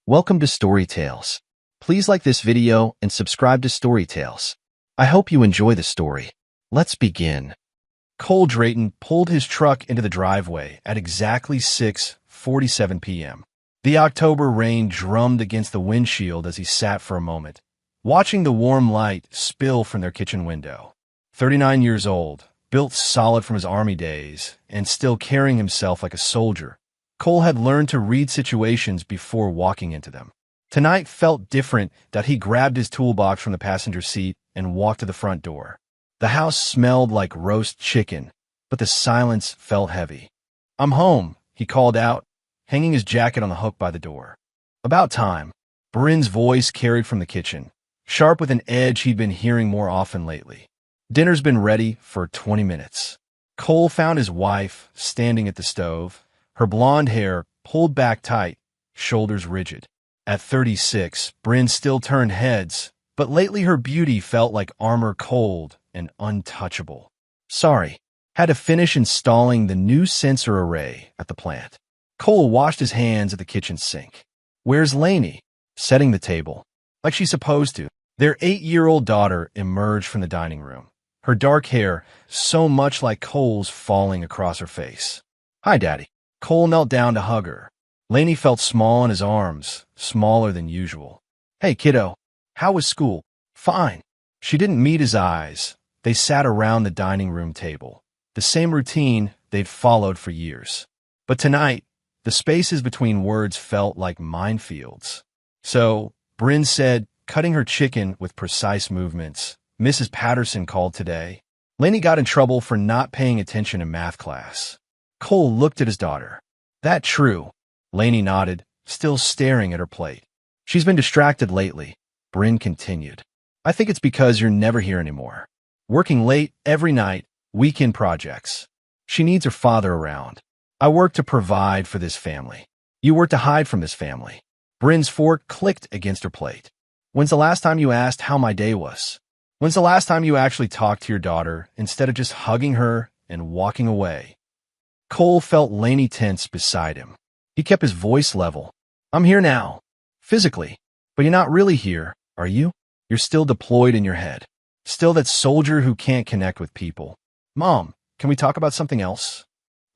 Welcome to Story Tales. Please like this video and subscribe to Story Tales. I hope you enjoy the story. Let's begin. Cole Drayton pulled his truck into the driveway at exactly 6:47 p.m. The October rain drummed against the windshield as he sat for a moment, watching the warm light spill from their kitchen window. 39 years old, built solid from his army days, and still carrying himself like a soldier, Cole had learned to read situations before walking into them. Tonight felt different that he grabbed his toolbox from the passenger seat and walked to the front door. The house smelled like roast chicken, but the silence felt heavy. "I'm home," he called out, hanging his jacket on the hook by the door. "About time." Bryn's voice carried from the kitchen, sharp with an edge he'd been hearing more often lately. "Dinner's been ready for 20 minutes. Cole found his wife standing at the stove, her blonde hair pulled back tight, shoulders rigid. At 36, Bryn still turned heads, but lately her beauty felt like armor, cold and untouchable. "Sorry, had to finish installing the new sensor array at the plant." Cole washed his hands at the kitchen sink. "Where's Lainey?" "Setting the table. Like she's supposed to." Their 8-year-old daughter emerged from the dining room, her dark hair so much like Cole's falling across her face. "Hi, Daddy." Cole knelt down to hug her. Lainey felt small in his arms, smaller than usual. "Hey, kiddo. How was school?" "Fine." She didn't meet his eyes. They sat around the dining room table, the same routine they'd followed for years. But tonight, the spaces between words felt like minefields. "So," Bryn said, cutting her chicken with precise movements, "Mrs. Patterson called today. Lainey got in trouble for not paying attention in math class." Cole looked at his daughter. "That true?" Lainey nodded, still staring at her plate. "She's been distracted lately," Bryn continued. "I think it's because you're never here anymore. Working late every night, weekend projects. She needs her father around. I work to provide for this family. You work to hide from this family." Bryn's fork clicked against her plate. "When's the last time you asked how my day was? When's the last time you actually talked to your daughter instead of just hugging her and walking away?" Cole felt Lainey tense beside him. He kept his voice level. "I'm here now. Physically. But you're not really here, are you? You're still deployed in your head. Still that soldier who can't connect with people. Mom, can we talk about something else?"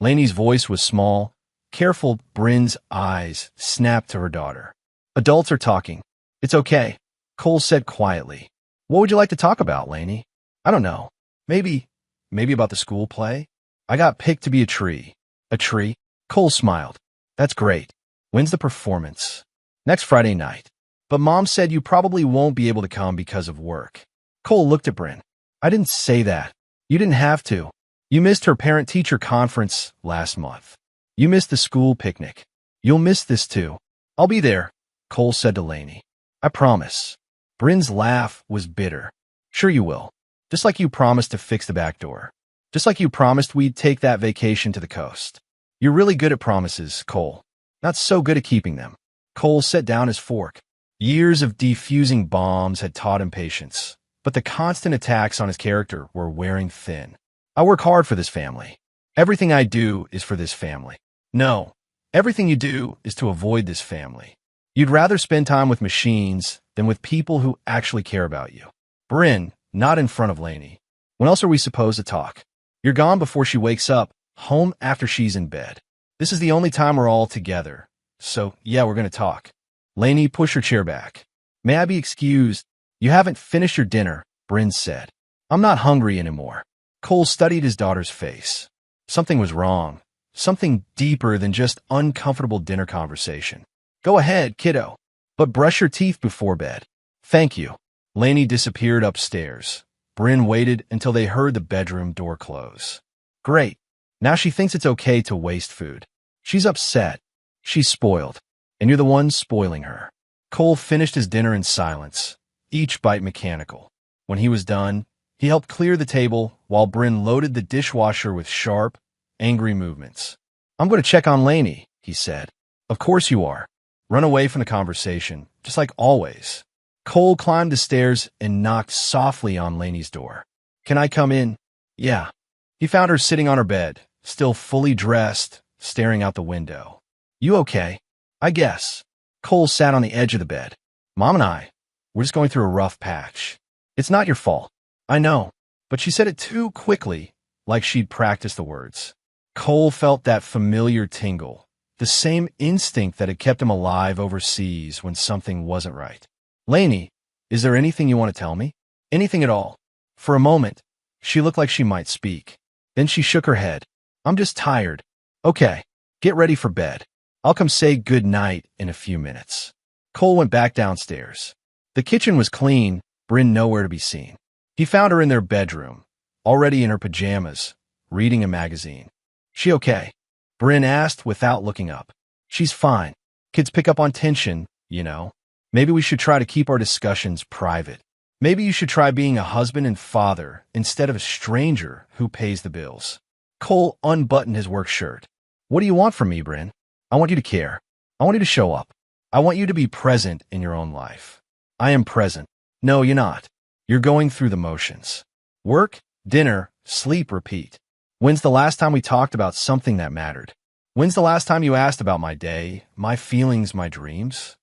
Lainey's voice was small, careful. Bryn's eyes snapped to her daughter. "Adults are talking. It's okay," Cole said quietly. "What would you like to talk about, Lainey?" "I don't know. Maybe about the school play? I got picked to be a tree." "A tree?" Cole smiled. "That's great. When's the performance?" "Next Friday night. But Mom said you probably won't be able to come because of work." Cole looked at Bryn. "I didn't say that. You didn't have to. You missed her parent-teacher conference last month. You missed the school picnic. You'll miss this too." "I'll be there," Cole said to Lainey. "I promise." Bryn's laugh was bitter. "Sure you will. Just like you promised to fix the back door. Just like you promised we'd take that vacation to the coast. You're really good at promises, Cole. Not so good at keeping them." Cole set down his fork. Years of defusing bombs had taught him patience, but the constant attacks on his character were wearing thin. "I work hard for this family. Everything I do is for this family." "No, everything you do is to avoid this family. You'd rather spend time with machines than with people who actually care about you." "Bryn, not in front of Lainey. When else are we supposed to talk? You're gone before she wakes up, home after she's in bed. This is the only time we're all together. So, yeah, we're going to talk." Lainey pushed her chair back. "May I be excused? You haven't finished your dinner," Bryn said. "I'm not hungry anymore." Cole studied his daughter's face. Something was wrong. Something deeper than just uncomfortable dinner conversation. "Go ahead, kiddo. But brush your teeth before bed." "Thank you." Lainey disappeared upstairs. Bryn waited until they heard the bedroom door close. "Great. Now she thinks it's okay to waste food. She's upset. She's spoiled. And you're the one spoiling her." Cole finished his dinner in silence, each bite mechanical. When he was done, he helped clear the table while Bryn loaded the dishwasher with sharp, angry movements. "I'm going to check on Lainey," he said. "Of course you are." Run away from the conversation, just like always. Cole climbed the stairs and knocked softly on Lainey's door. "Can I come in?" "Yeah." He found her sitting on her bed, still fully dressed, staring out the window. "You okay?" "I guess." Cole sat on the edge of the bed. Mom and we're just going through a rough patch. It's not your fault. I know. But she said it too quickly, like she'd practiced the words. Cole felt that familiar tingle, the same instinct that had kept him alive overseas when something wasn't right. Lainey, is there anything you want to tell me? Anything at all? For a moment, she looked like she might speak. Then she shook her head. I'm just tired. Okay, get ready for bed. I'll come say good night in a few minutes. Cole went back downstairs. The kitchen was clean, Bryn nowhere to be seen. He found her in their bedroom, already in her pajamas, reading a magazine. She okay? Bryn asked without looking up. She's fine. Kids pick up on tension, you know. Maybe we should try to keep our discussions private. Maybe you should try being a husband and father instead of a stranger who pays the bills. Cole unbuttoned his work shirt. What do you want from me, Bryn? I want you to care. I want you to show up. I want you to be present in your own life. I am present. No, you're not. You're going through the motions. Work, dinner, sleep, repeat. When's the last time we talked about something that mattered? When's the last time you asked about my day, my feelings, my dreams?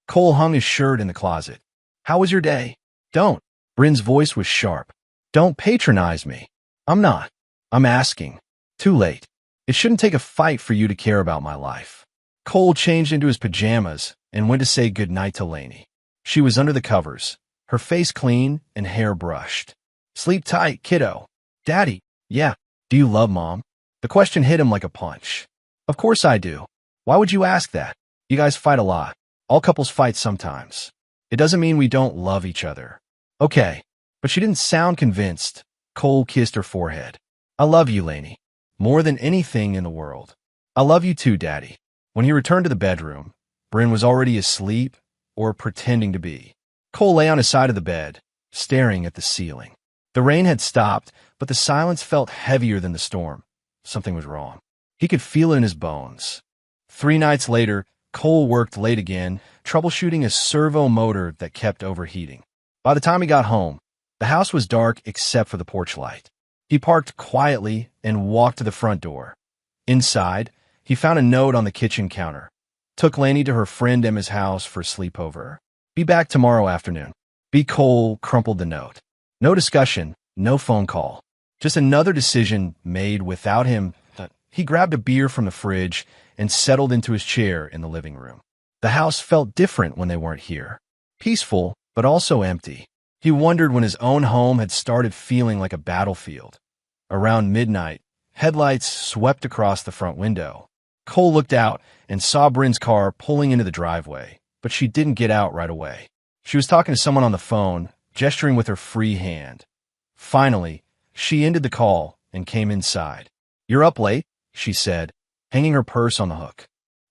Cole hung his shirt in the closet. How was your day? Don't. Bryn's voice was sharp. Don't patronize me. I'm not. I'm asking. Too late. It shouldn't take a fight for you to care about my life. Cole changed into his pajamas and went to say goodnight to Lainey. She was under the covers, her face clean and hair brushed. Sleep tight, kiddo. Daddy, yeah. Do you love Mom? The question hit him like a punch. Of course I do. Why would you ask that? You guys fight a lot. All couples fight sometimes. It doesn't mean we don't love each other. Okay. But she didn't sound convinced. Cole kissed her forehead. I love you, Lainey. More than anything in the world. I love you too, Daddy. When he returned to the bedroom, Bryn was already asleep or pretending to be. Cole lay on his side of the bed, staring at the ceiling. The rain had stopped, but the silence felt heavier than the storm. Something was wrong. He could feel it in his bones. 3 nights later, Cole worked late again, troubleshooting a servo motor that kept overheating. By the time he got home, the house was dark except for the porch light. He parked quietly and walked to the front door. Inside, he found a note on the kitchen counter. Took Lainey to her friend Emma's house for a sleepover. Be back tomorrow afternoon. B. Cole crumpled the note. No discussion, no phone call. Just another decision made without him. He grabbed a beer from the fridge and settled into his chair in the living room. The house felt different when they weren't here. Peaceful, but also empty. He wondered when his own home had started feeling like a battlefield. Around midnight, headlights swept across the front window. Cole looked out and saw Bryn's car pulling into the driveway, but she didn't get out right away. She was talking to someone on the phone, gesturing with her free hand. Finally, she ended the call and came inside. You're up late, she said, hanging her purse on the hook.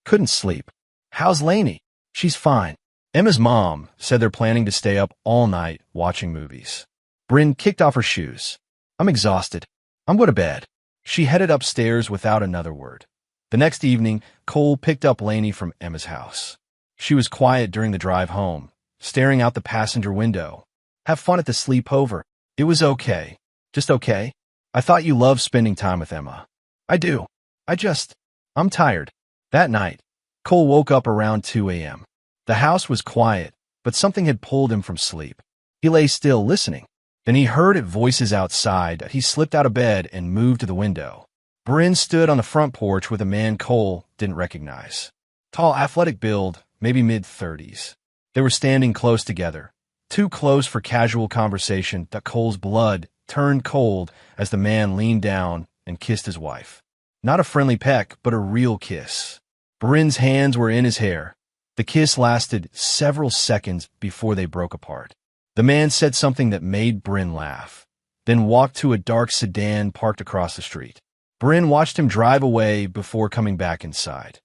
Couldn't sleep. How's Lainey? She's fine. Emma's mom said they're planning to stay up all night watching movies. Bryn kicked off her shoes. I'm exhausted. I'm going to bed. She headed upstairs without another word. The next evening, Cole picked up Lainey from Emma's house. She was quiet during the drive home, staring out the passenger window. Have fun at the sleepover. It was okay. Just okay. I thought you loved spending time with Emma. I do. I'm tired. That night, Cole woke up around 2 a.m. The house was quiet, but something had pulled him from sleep. He lay still, listening. Then he heard voices outside. He slipped out of bed and moved to the window. Bryn stood on the front porch with a man Cole didn't recognize. Tall, athletic build, maybe mid-30s. They were standing close together, too close for casual conversation that Cole's blood turned cold as the man leaned down and kissed his wife. Not a friendly peck, but a real kiss. Bryn's hands were in his hair. The kiss lasted several seconds before they broke apart. The man said something that made Bryn laugh, then walked to a dark sedan parked across the street. Bryn watched him drive away before coming back inside.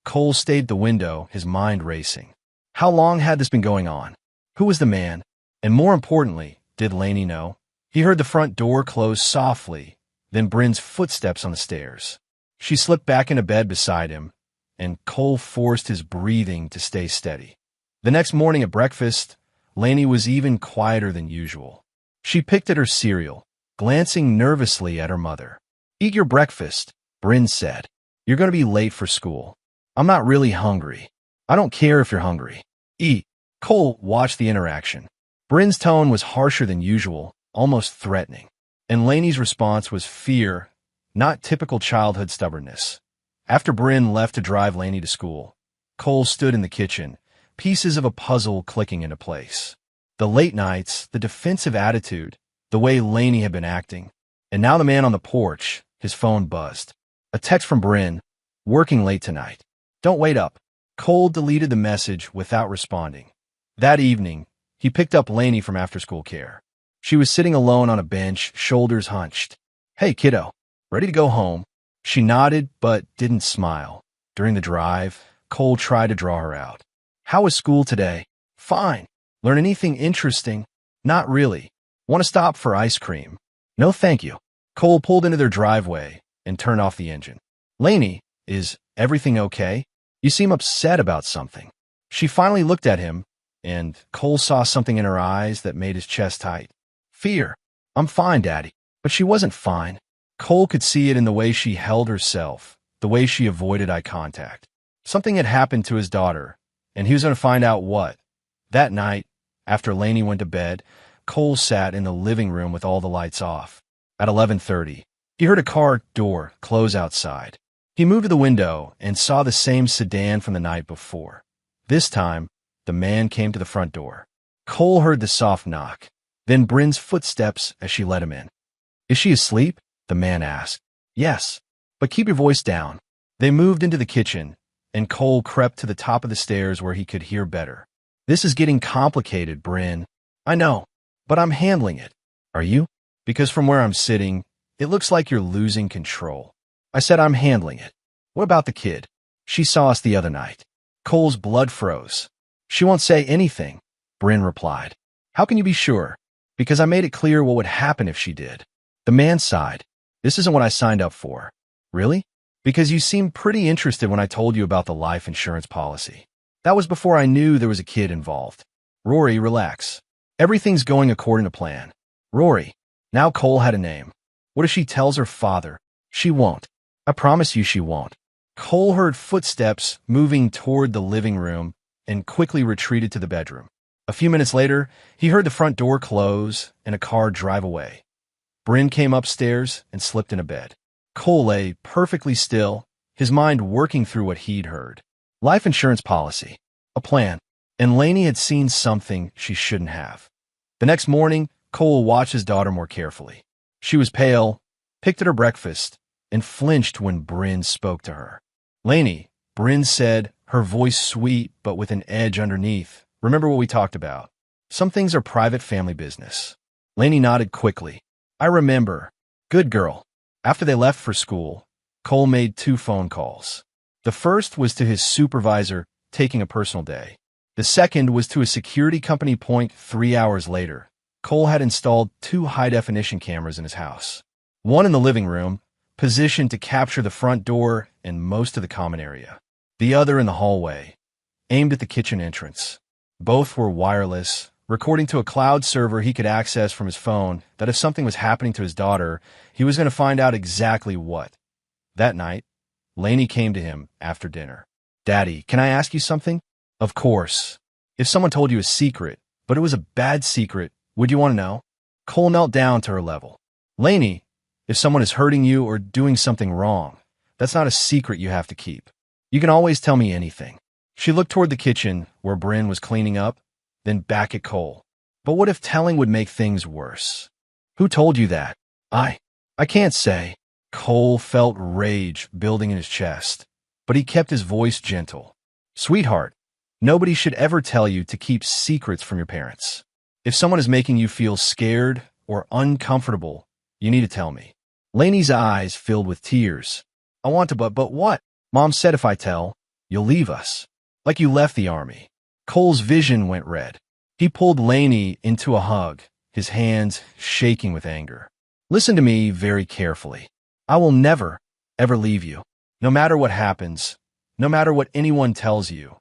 Cole stayed at the window, his mind racing. How long had this been going on? Who was the man? And more importantly, did Lainey know? He heard the front door close softly, then Bryn's footsteps on the stairs. She slipped back into bed beside him, and Cole forced his breathing to stay steady. The next morning at breakfast, Lainey was even quieter than usual. She picked at her cereal, glancing nervously at her mother. Eat your breakfast, Bryn said. You're going to be late for school. I'm not really hungry. I don't care if you're hungry. Eat. Cole watched the interaction. Bryn's tone was harsher than usual, almost threatening. And Lainey's response was fear, not typical childhood stubbornness. After Bryn left to drive Lainey to school, Cole stood in the kitchen, pieces of a puzzle clicking into place. The late nights, the defensive attitude, the way Lainey had been acting. And now the man on the porch, his phone buzzed. A text from Bryn, working late tonight. Don't wait up. Cole deleted the message without responding. That evening, he picked up Lainey from after-school care. She was sitting alone on a bench, shoulders hunched. Hey, kiddo, ready to go home? She nodded but didn't smile. During the drive, Cole tried to draw her out. How was school today? Fine. Learn anything interesting? Not really. Want to stop for ice cream? No, thank you. Cole pulled into their driveway and turned off the engine. Lainey, is everything okay? You seem upset about something. She finally looked at him, and Cole saw something in her eyes that made his chest tight. Fear. I'm fine, Daddy. But she wasn't fine. Cole could see it in the way she held herself, the way she avoided eye contact. Something had happened to his daughter, and he was going to find out what. That night, after Lainey went to bed, Cole sat in the living room with all the lights off. At 11:30, he heard a car door close outside. He moved to the window and saw the same sedan from the night before. This time, the man came to the front door. Cole heard the soft knock, then Bryn's footsteps as she let him in. Is she asleep? The man asked. Yes, but keep your voice down. They moved into the kitchen, and Cole crept to the top of the stairs where he could hear better. This is getting complicated, Bryn. I know, but I'm handling it. Are you? Because from where I'm sitting, it looks like you're losing control. I said I'm handling it. What about the kid? She saw us the other night. Cole's blood froze. She won't say anything, Bryn replied. How can you be sure? Because I made it clear what would happen if she did. The man sighed. This isn't what I signed up for. Really? Because you seemed pretty interested when I told you about the life insurance policy. That was before I knew there was a kid involved. Rory, relax. Everything's going according to plan. Rory. Now Cole had a name. What if she tells her father? She won't. I promise you she won't. Cole heard footsteps moving toward the living room and quickly retreated to the bedroom. A few minutes later, he heard the front door close and a car drive away. Bryn came upstairs and slipped into bed. Cole lay perfectly still, his mind working through what he'd heard. Life insurance policy. A plan. And Lainey had seen something she shouldn't have. The next morning, Cole watched his daughter more carefully. She was pale, picked at her breakfast, and flinched when Bryn spoke to her. Lainey, Bryn said, her voice sweet but with an edge underneath. Remember what we talked about. Some things are private family business. Lainey nodded quickly. I remember. Good girl. After they left for school, Cole made 2 phone calls. The first was to his supervisor taking a personal day. The second was to a security company. 3 hours later, Cole had installed 2 high-definition cameras in his house. One in the living room, positioned to capture the front door and most of the common area. The other in the hallway, aimed at the kitchen entrance. Both were wireless, recording to a cloud server he could access from his phone that if something was happening to his daughter, he was going to find out exactly what. That night, Lainey came to him after dinner. Daddy, can I ask you something? Of course. If someone told you a secret, but it was a bad secret, would you want to know? Cole knelt down to her level. Lainey, if someone is hurting you or doing something wrong, that's not a secret you have to keep. You can always tell me anything. She looked toward the kitchen where Bryn was cleaning up, then back at Cole. But what if telling would make things worse? Who told you that? I can't say. Cole felt rage building in his chest, but he kept his voice gentle. Sweetheart, nobody should ever tell you to keep secrets from your parents. If someone is making you feel scared or uncomfortable, you need to tell me. Lainey's eyes filled with tears. I want to, but what? Mom said if I tell, you'll leave us. Like you left the army. Cole's vision went red. He pulled Lainey into a hug, his hands shaking with anger. Listen to me very carefully. I will never, ever leave you. No matter what happens, no matter what anyone tells you,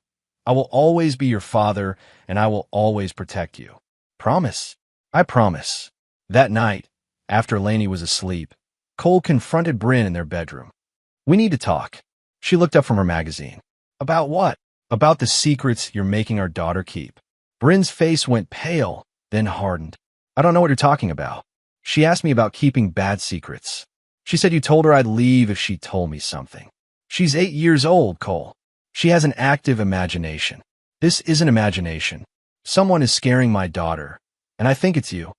I will always be your father and I will always protect you. Promise? I promise. That night, after Lainey was asleep, Cole confronted Bryn in their bedroom. We need to talk. She looked up from her magazine. About what? About the secrets you're making our daughter keep. Bryn's face went pale, then hardened. I don't know what you're talking about. She asked me about keeping bad secrets. She said you told her I'd leave if she told me something. She's 8 years old, Cole. She has an active imagination. This isn't imagination. Someone is scaring my daughter, and I think it's you.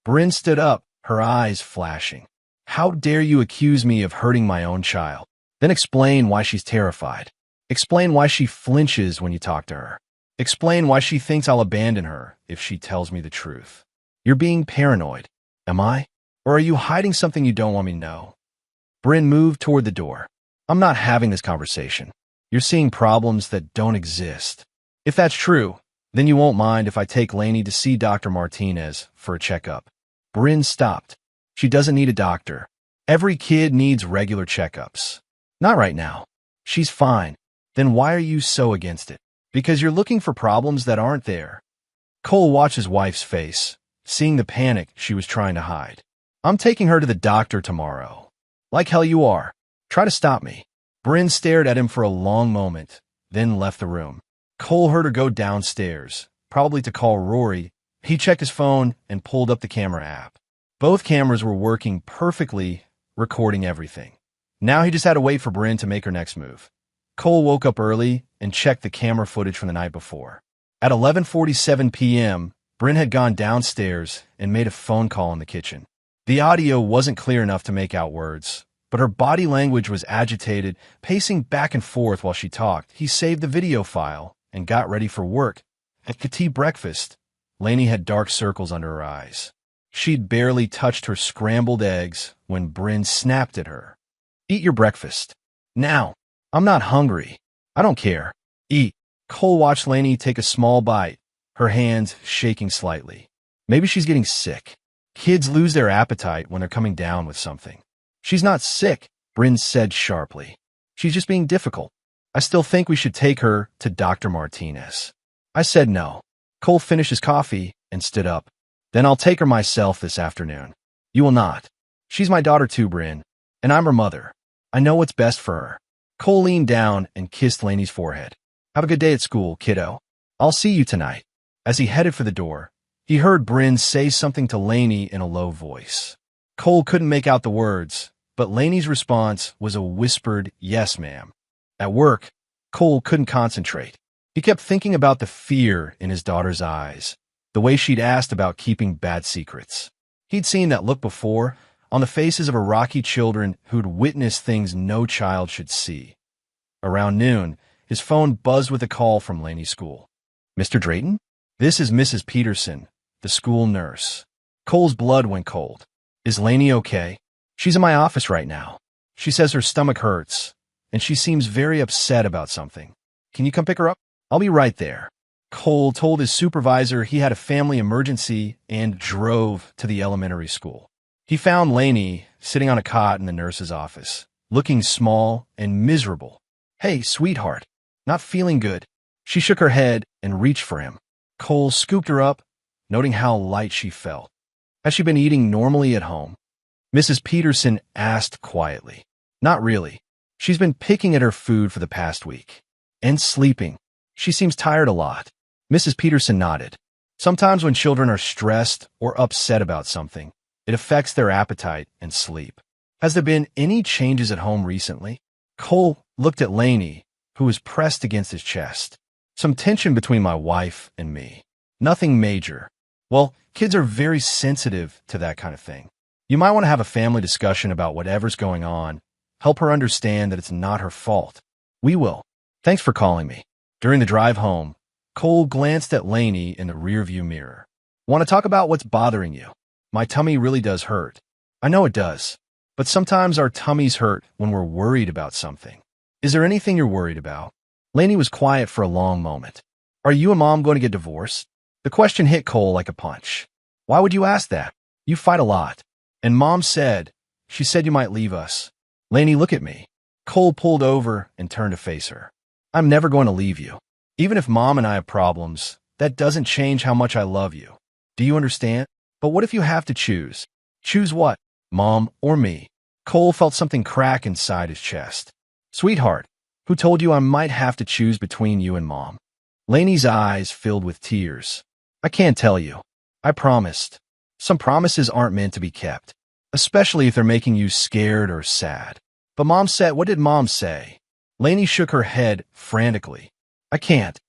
Bryn stood up, her eyes flashing. How dare you accuse me of hurting my own child? Then explain why she's terrified. Explain why she flinches when you talk to her. Explain why she thinks I'll abandon her if she tells me the truth. You're being paranoid. Am I? Or are you hiding something you don't want me to know? Bryn moved toward the door. I'm not having this conversation. You're seeing problems that don't exist. If that's true, then you won't mind if I take Lainey to see Dr. Martinez for a checkup. Bryn stopped. She doesn't need a doctor. Every kid needs regular checkups. Not right now. She's fine. Then why are you so against it? Because you're looking for problems that aren't there. Cole watched his wife's face, seeing the panic she was trying to hide. I'm taking her to the doctor tomorrow. Like hell you are. Try to stop me. Bryn stared at him for a long moment, then left the room. Cole heard her go downstairs, probably to call Rory. He checked his phone and pulled up the camera app. Both cameras were working perfectly, recording everything. Now he just had to wait for Bryn to make her next move. Cole woke up early and checked the camera footage from the night before. At 11:47 p.m., Bryn had gone downstairs and made a phone call in the kitchen. The audio wasn't clear enough to make out words, but her body language was agitated, pacing back and forth while she talked. He saved the video file and got ready for work. At the tea breakfast, Lainey had dark circles under her eyes. She'd barely touched her scrambled eggs when Bryn snapped at her. Eat your breakfast. Now. I'm not hungry. I don't care. Eat. Cole watched Lainey take a small bite, her hands shaking slightly. Maybe she's getting sick. Kids lose their appetite when they're coming down with something. She's not sick, Bryn said sharply. She's just being difficult. I still think we should take her to Dr. Martinez. I said no. Cole finished his coffee and stood up. Then I'll take her myself this afternoon. You will not. She's my daughter too, Bryn, and I'm her mother. I know what's best for her. Cole leaned down and kissed Lainey's forehead. Have a good day at school, kiddo. I'll see you tonight. As he headed for the door, he heard Bryn say something to Lainey in a low voice. Cole couldn't make out the words, but Lainey's response was a whispered, yes, ma'am. At work, Cole couldn't concentrate. He kept thinking about the fear in his daughter's eyes, the way she'd asked about keeping bad secrets. He'd seen that look before, on the faces of Iraqi children who'd witnessed things no child should see. Around noon, his phone buzzed with a call from Lainey's school. Mr. Drayton? This is Mrs. Peterson, the school nurse. Cole's blood went cold. Is Lainey okay? She's in my office right now. She says her stomach hurts, and she seems very upset about something. Can you come pick her up? I'll be right there. Cole told his supervisor he had a family emergency and drove to the elementary school. He found Lainey sitting on a cot in the nurse's office, looking small and miserable. Hey, sweetheart. Not feeling good. She shook her head and reached for him. Cole scooped her up, noting how light she felt. Has she been eating normally at home? Mrs. Peterson asked quietly. Not really. She's been picking at her food for the past week. And sleeping. She seems tired a lot. Mrs. Peterson nodded. Sometimes when children are stressed or upset about something, it affects their appetite and sleep. Has there been any changes at home recently? Cole looked at Lainey, who was pressed against his chest. Some tension between my wife and me. Nothing major. Well, kids are very sensitive to that kind of thing. You might want to have a family discussion about whatever's going on. Help her understand that it's not her fault. We will. Thanks for calling me. During the drive home, Cole glanced at Lainey in the rearview mirror. Want to talk about what's bothering you? My tummy really does hurt. I know it does. But sometimes our tummies hurt when we're worried about something. Is there anything you're worried about? Lainey was quiet for a long moment. Are you and Mom going to get divorced? The question hit Cole like a punch. Why would you ask that? You fight a lot. And Mom said, she said you might leave us. Lainey, look at me. Cole pulled over and turned to face her. I'm never going to leave you. Even if Mom and I have problems, that doesn't change how much I love you. Do you understand? But what if you have to choose? Choose what? Mom or me? Cole felt something crack inside his chest. Sweetheart, Who told you I might have to choose between you and Mom? Lainey's eyes filled with tears. I can't tell you. I promised. Some promises aren't meant to be kept, especially if they're making you scared or sad. But Mom said, what did Mom say? Lainey shook her head frantically. I can't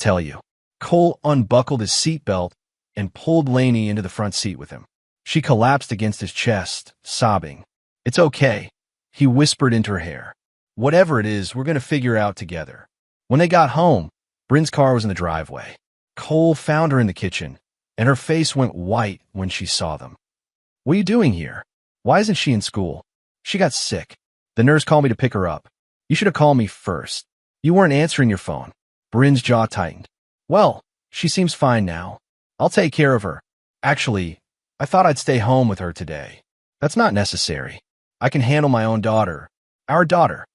tell you. Cole unbuckled his seatbelt and pulled Lainey into the front seat with him. She collapsed against his chest, sobbing. It's okay, he whispered into her hair. Whatever it is, we're going to figure out together. When they got home, Bryn's car was in the driveway. Cole found her in the kitchen, and her face went white when she saw them. What are you doing here? Why isn't she in school? She got sick. The nurse called me to pick her up. You should have called me first. You weren't answering your phone. Bryn's jaw tightened. Well, she seems fine now. I'll take care of her. Actually, I thought I'd stay home with her today. That's not necessary. I can handle my own daughter. Our daughter.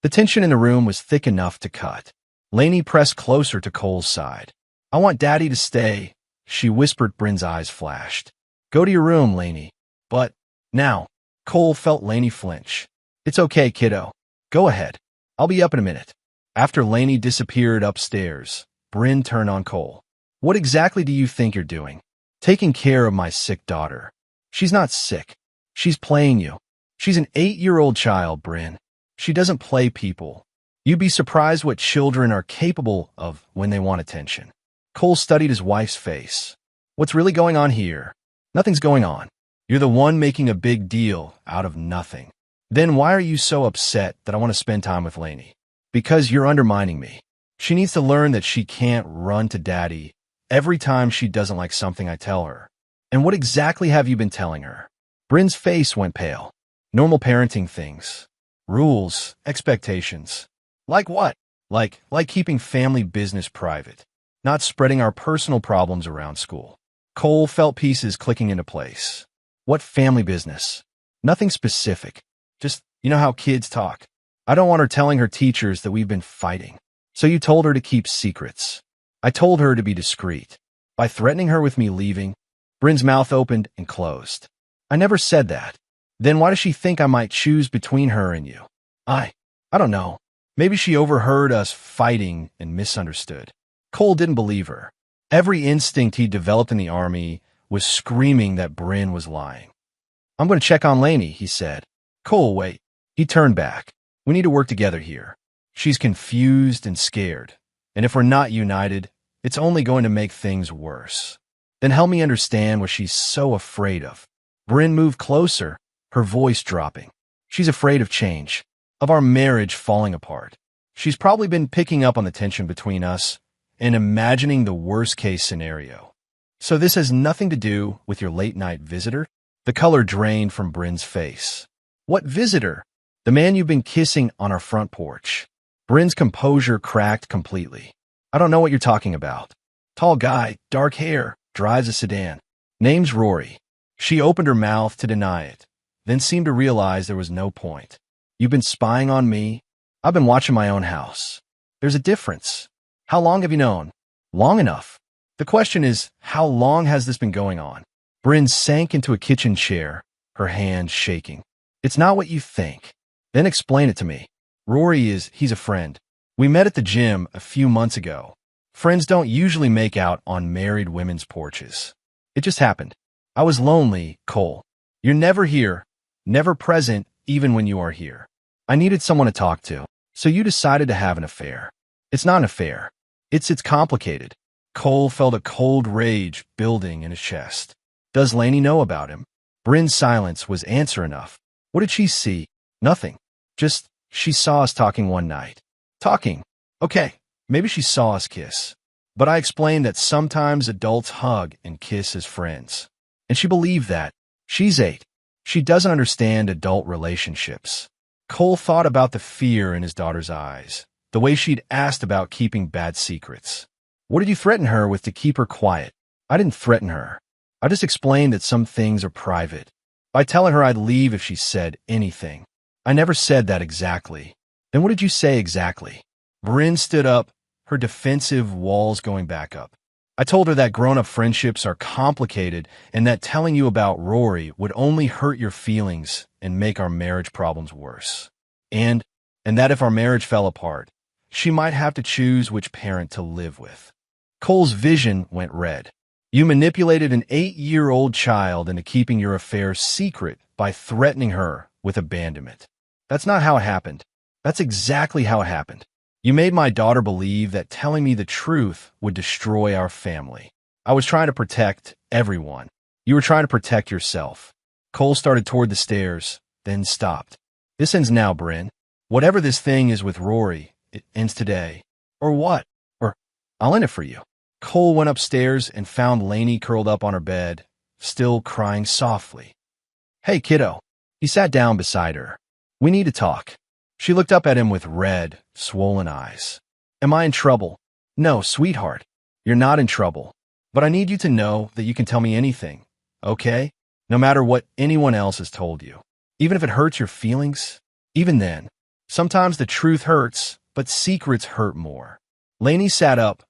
The tension in the room was thick enough to cut. Lainey pressed closer to Cole's side. I want Daddy to stay, she whispered. Bryn's eyes flashed. Go to your room, Lainey. But, now, Cole felt Lainey flinch. It's okay, kiddo. Go ahead. I'll be up in a minute. After Lainey disappeared upstairs, Bryn turned on Cole. What exactly do you think you're doing? Taking care of my sick daughter. She's not sick. She's playing you. She's an 8-year-old child, Bryn. She doesn't play people. You'd be surprised what children are capable of when they want attention. Cole studied his wife's face. What's really going on here? Nothing's going on. You're the one making a big deal out of nothing. Then why are you so upset that I want to spend time with Lainey? Because you're undermining me. She needs to learn that she can't run to Daddy every time she doesn't like something I tell her. And what exactly have you been telling her? Bryn's face went pale. Normal parenting things. Rules, expectations. Like what? Like keeping family business private, not spreading our personal problems around school. Cole felt pieces clicking into place. What family business? Nothing specific. Just, you know how kids talk. I don't want her telling her teachers that we've been fighting. So you told her to keep secrets. I told her to be discreet. By threatening her with me leaving, Bryn's mouth opened and closed. I never said that. Then why does she think I might choose between her and you? I don't know. Maybe she overheard us fighting and misunderstood. Cole didn't believe her. Every instinct he developed in the army was screaming that Bryn was lying. I'm going to check on Lainey, he said. Cole, wait. He turned back. We need to work together here. She's confused and scared. And if we're not united, it's only going to make things worse. Then help me understand what she's so afraid of. Bryn moved closer, her voice dropping. She's afraid of change, of our marriage falling apart. She's probably been picking up on the tension between us and imagining the worst-case scenario. So this has nothing to do with your late-night visitor? The color drained from Bryn's face. What visitor? The man you've been kissing on our front porch. Bryn's composure cracked completely. I don't know what you're talking about. Tall guy, dark hair, drives a sedan. Name's Rory. She opened her mouth to deny it, then seemed to realize there was no point. You've been spying on me? I've been watching my own house. There's a difference. How long have you known? Long enough. The question is, how long has this been going on? Bryn sank into a kitchen chair, her hands shaking. It's not what you think. Then explain it to me. He's a friend. We met at the gym a few months ago. Friends don't usually make out on married women's porches. It just happened. I was lonely, Cole. You're never here, never present, even when you are here. I needed someone to talk to, so you decided to have an affair. It's not an affair. It's complicated. Cole felt a cold rage building in his chest. Does Lainey know about him? Bryn's silence was answer enough. What did she see? Nothing. Just, she saw us talking one night. Talking. Okay, maybe she saw us kiss. But I explained that sometimes adults hug and kiss as friends. And she believed that. She's 8. She doesn't understand adult relationships. Cole thought about the fear in his daughter's eyes, the way she'd asked about keeping bad secrets. What did you threaten her with to keep her quiet? I didn't threaten her. I just explained that some things are private. By telling her I'd leave if she said anything. I never said that exactly. Then what did you say exactly? Bryn stood up, her defensive walls going back up. I told her that grown-up friendships are complicated and that telling you about Rory would only hurt your feelings and make our marriage problems worse. And and that if our marriage fell apart, she might have to choose which parent to live with. Cole's vision went red. You manipulated an 8-year-old child into keeping your affair secret by threatening her with abandonment. That's not how it happened. That's exactly how it happened. You made my daughter believe that telling me the truth would destroy our family. I was trying to protect everyone. You were trying to protect yourself. Cole started toward the stairs, then stopped. This ends now, Bryn. Whatever this thing is with Rory, it ends today. Or what? Or I'll end it for you. Cole went upstairs and found Lainey curled up on her bed, still crying softly. Hey, kiddo. He sat down beside her. We need to talk. She looked up at him with red, swollen eyes. Am I in trouble? No, sweetheart. You're not in trouble. But I need you to know that you can tell me anything, okay? No matter what anyone else has told you. Even if it hurts your feelings, even then. Sometimes the truth hurts, but secrets hurt more. Lainey sat up,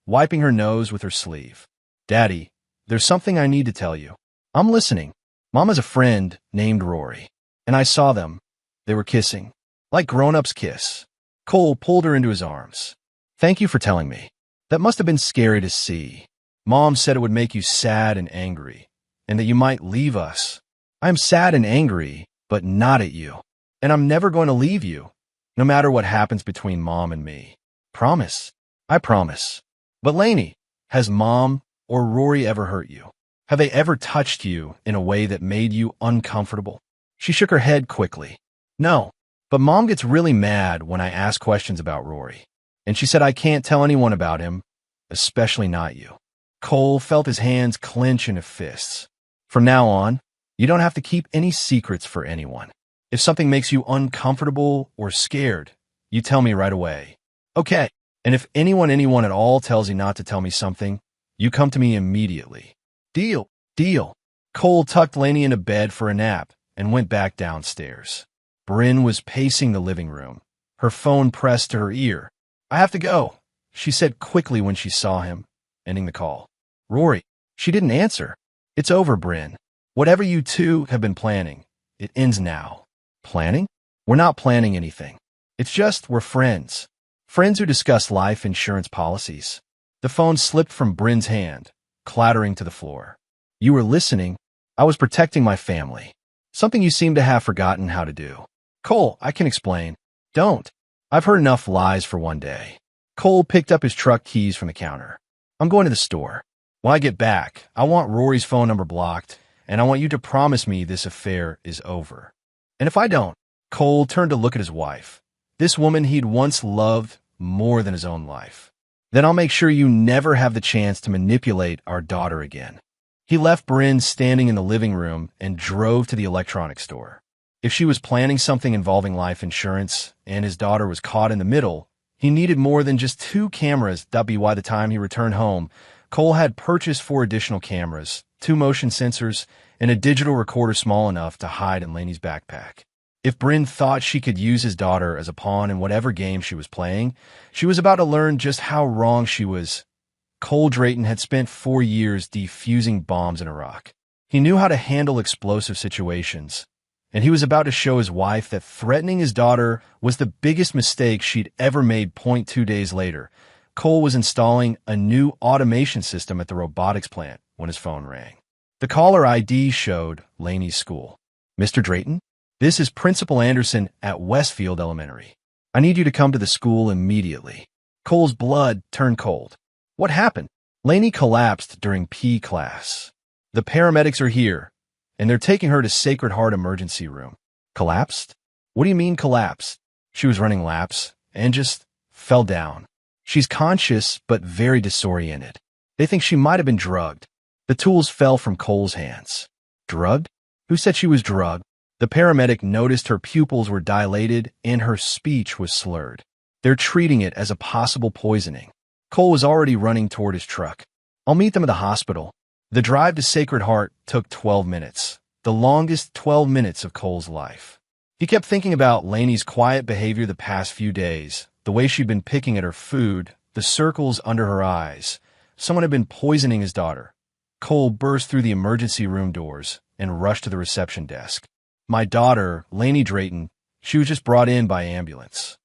wiping her nose with her sleeve. Daddy, there's something I need to tell you. I'm listening. Mom has a friend named Rory, and I saw them. They were kissing. Like grown-ups kiss. Cole pulled her into his arms. Thank you for telling me. That must have been scary to see. Mom said it would make you sad and angry, and that you might leave us. I am sad and angry, but not at you. And I'm never going to leave you, no matter what happens between Mom and me. Promise. I promise. But Lainey, has Mom or Rory ever hurt you? Have they ever touched you in a way that made you uncomfortable? She shook her head quickly. No, but Mom gets really mad when I ask questions about Rory. And she said I can't tell anyone about him, especially not you. Cole felt his hands clench into fists. From now on, you don't have to keep any secrets for anyone. If something makes you uncomfortable or scared, you tell me right away. Okay. And if anyone at all tells you not to tell me something, you come to me immediately. Deal. Deal. Cole tucked Lainey into bed for a nap and went back downstairs. Bryn was pacing the living room, her phone pressed to her ear. I have to go, she said quickly when she saw him, ending the call. Rory, she didn't answer. It's over, Bryn. Whatever you two have been planning, it ends now. Planning? We're not planning anything. It's just we're friends. Friends who discuss life insurance policies. The phone slipped from Bryn's hand, clattering to the floor. You were listening. I was protecting my family. Something you seem to have forgotten how to do. Cole, I can explain. Don't. I've heard enough lies for one day. Cole picked up his truck keys from the counter. I'm going to the store. When I get back, I want Rory's phone number blocked, and I want you to promise me this affair is over. And if I don't, Cole turned to look at his wife. This woman he'd once loved more than his own life. Then I'll make sure you never have the chance to manipulate our daughter again. He left Bryn standing in the living room and drove to the electronics store. If she was planning something involving life insurance and his daughter was caught in the middle, he needed more than just 2 cameras. That'd be why the time he returned home, Cole had purchased 4 additional cameras, 2 motion sensors, and a digital recorder small enough to hide in Lainey's backpack. If Bryn thought she could use his daughter as a pawn in whatever game she was playing, she was about to learn just how wrong she was. Cole Drayton had spent 4 years defusing bombs in Iraq. He knew how to handle explosive situations, and he was about to show his wife that threatening his daughter was the biggest mistake she'd ever made. 2 days later, Cole was installing a new automation system at the robotics plant when his phone rang. The caller ID showed Lainey's school. Mr. Drayton? This is Principal Anderson at Westfield Elementary. I need you to come to the school immediately. Cole's blood turned cold. What happened? Lainey collapsed during P class. The paramedics are here, and they're taking her to Sacred Heart Emergency Room. Collapsed? What do you mean collapsed? She was running laps and just fell down. She's conscious but very disoriented. They think she might have been drugged. The tools fell from Cole's hands. Drugged? Who said she was drugged? The paramedic noticed her pupils were dilated and her speech was slurred. They're treating it as a possible poisoning. Cole was already running toward his truck. I'll meet them at the hospital. The drive to Sacred Heart took 12 minutes, the longest 12 minutes of Cole's life. He kept thinking about Lainey's quiet behavior the past few days, the way she'd been picking at her food, the circles under her eyes. Someone had been poisoning his daughter. Cole burst through the emergency room doors and rushed to the reception desk. My daughter, Lainey Drayton, She was just brought in by ambulance.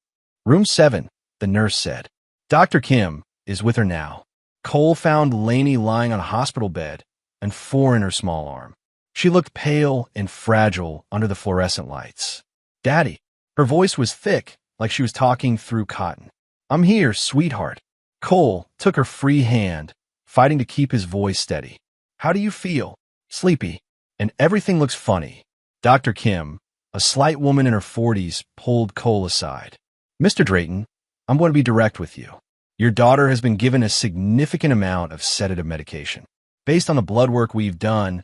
Room 7, the nurse said. Dr. Kim is with her now. Cole found Lainey lying on a hospital bed and 4 in her small arm. She looked pale and fragile under the fluorescent lights. Daddy. Her voice was thick, like she was talking through cotton. I'm here, sweetheart. Cole took her free hand, fighting to keep his voice steady. How do you feel? Sleepy. And everything looks funny. Dr. Kim, a slight woman in her 40s, pulled Cole aside. Mr. Drayton, I'm going to be direct with you. Your daughter has been given a significant amount of sedative medication. Based on the blood work we've done,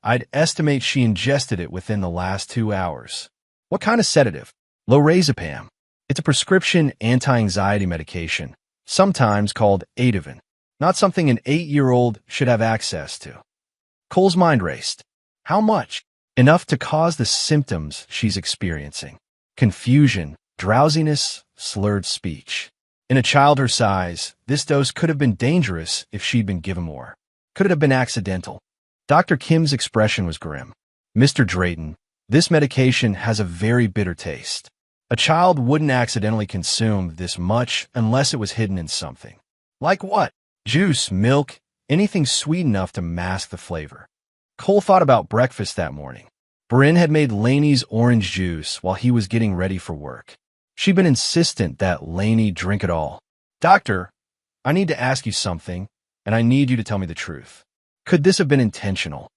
I'd estimate she ingested it within the last 2 hours. What kind of sedative? Lorazepam. It's a prescription anti-anxiety medication, sometimes called Ativan, not something an 8-year-old should have access to. Cole's mind raced. How much? Enough to cause the symptoms she's experiencing. Confusion, drowsiness, slurred speech. In a child her size, this dose could have been dangerous if she'd been given more. Could it have been accidental? Dr. Kim's expression was grim. Mr. Drayton, this medication has a very bitter taste. A child wouldn't accidentally consume this much unless it was hidden in something. Like what? Juice, milk, anything sweet enough to mask the flavor. Cole thought about breakfast that morning. Bryn had made Lainey's orange juice while he was getting ready for work. She'd been insistent that Lainey drink it all. Doctor, I need to ask you something, and I need you to tell me the truth. Could this have been intentional?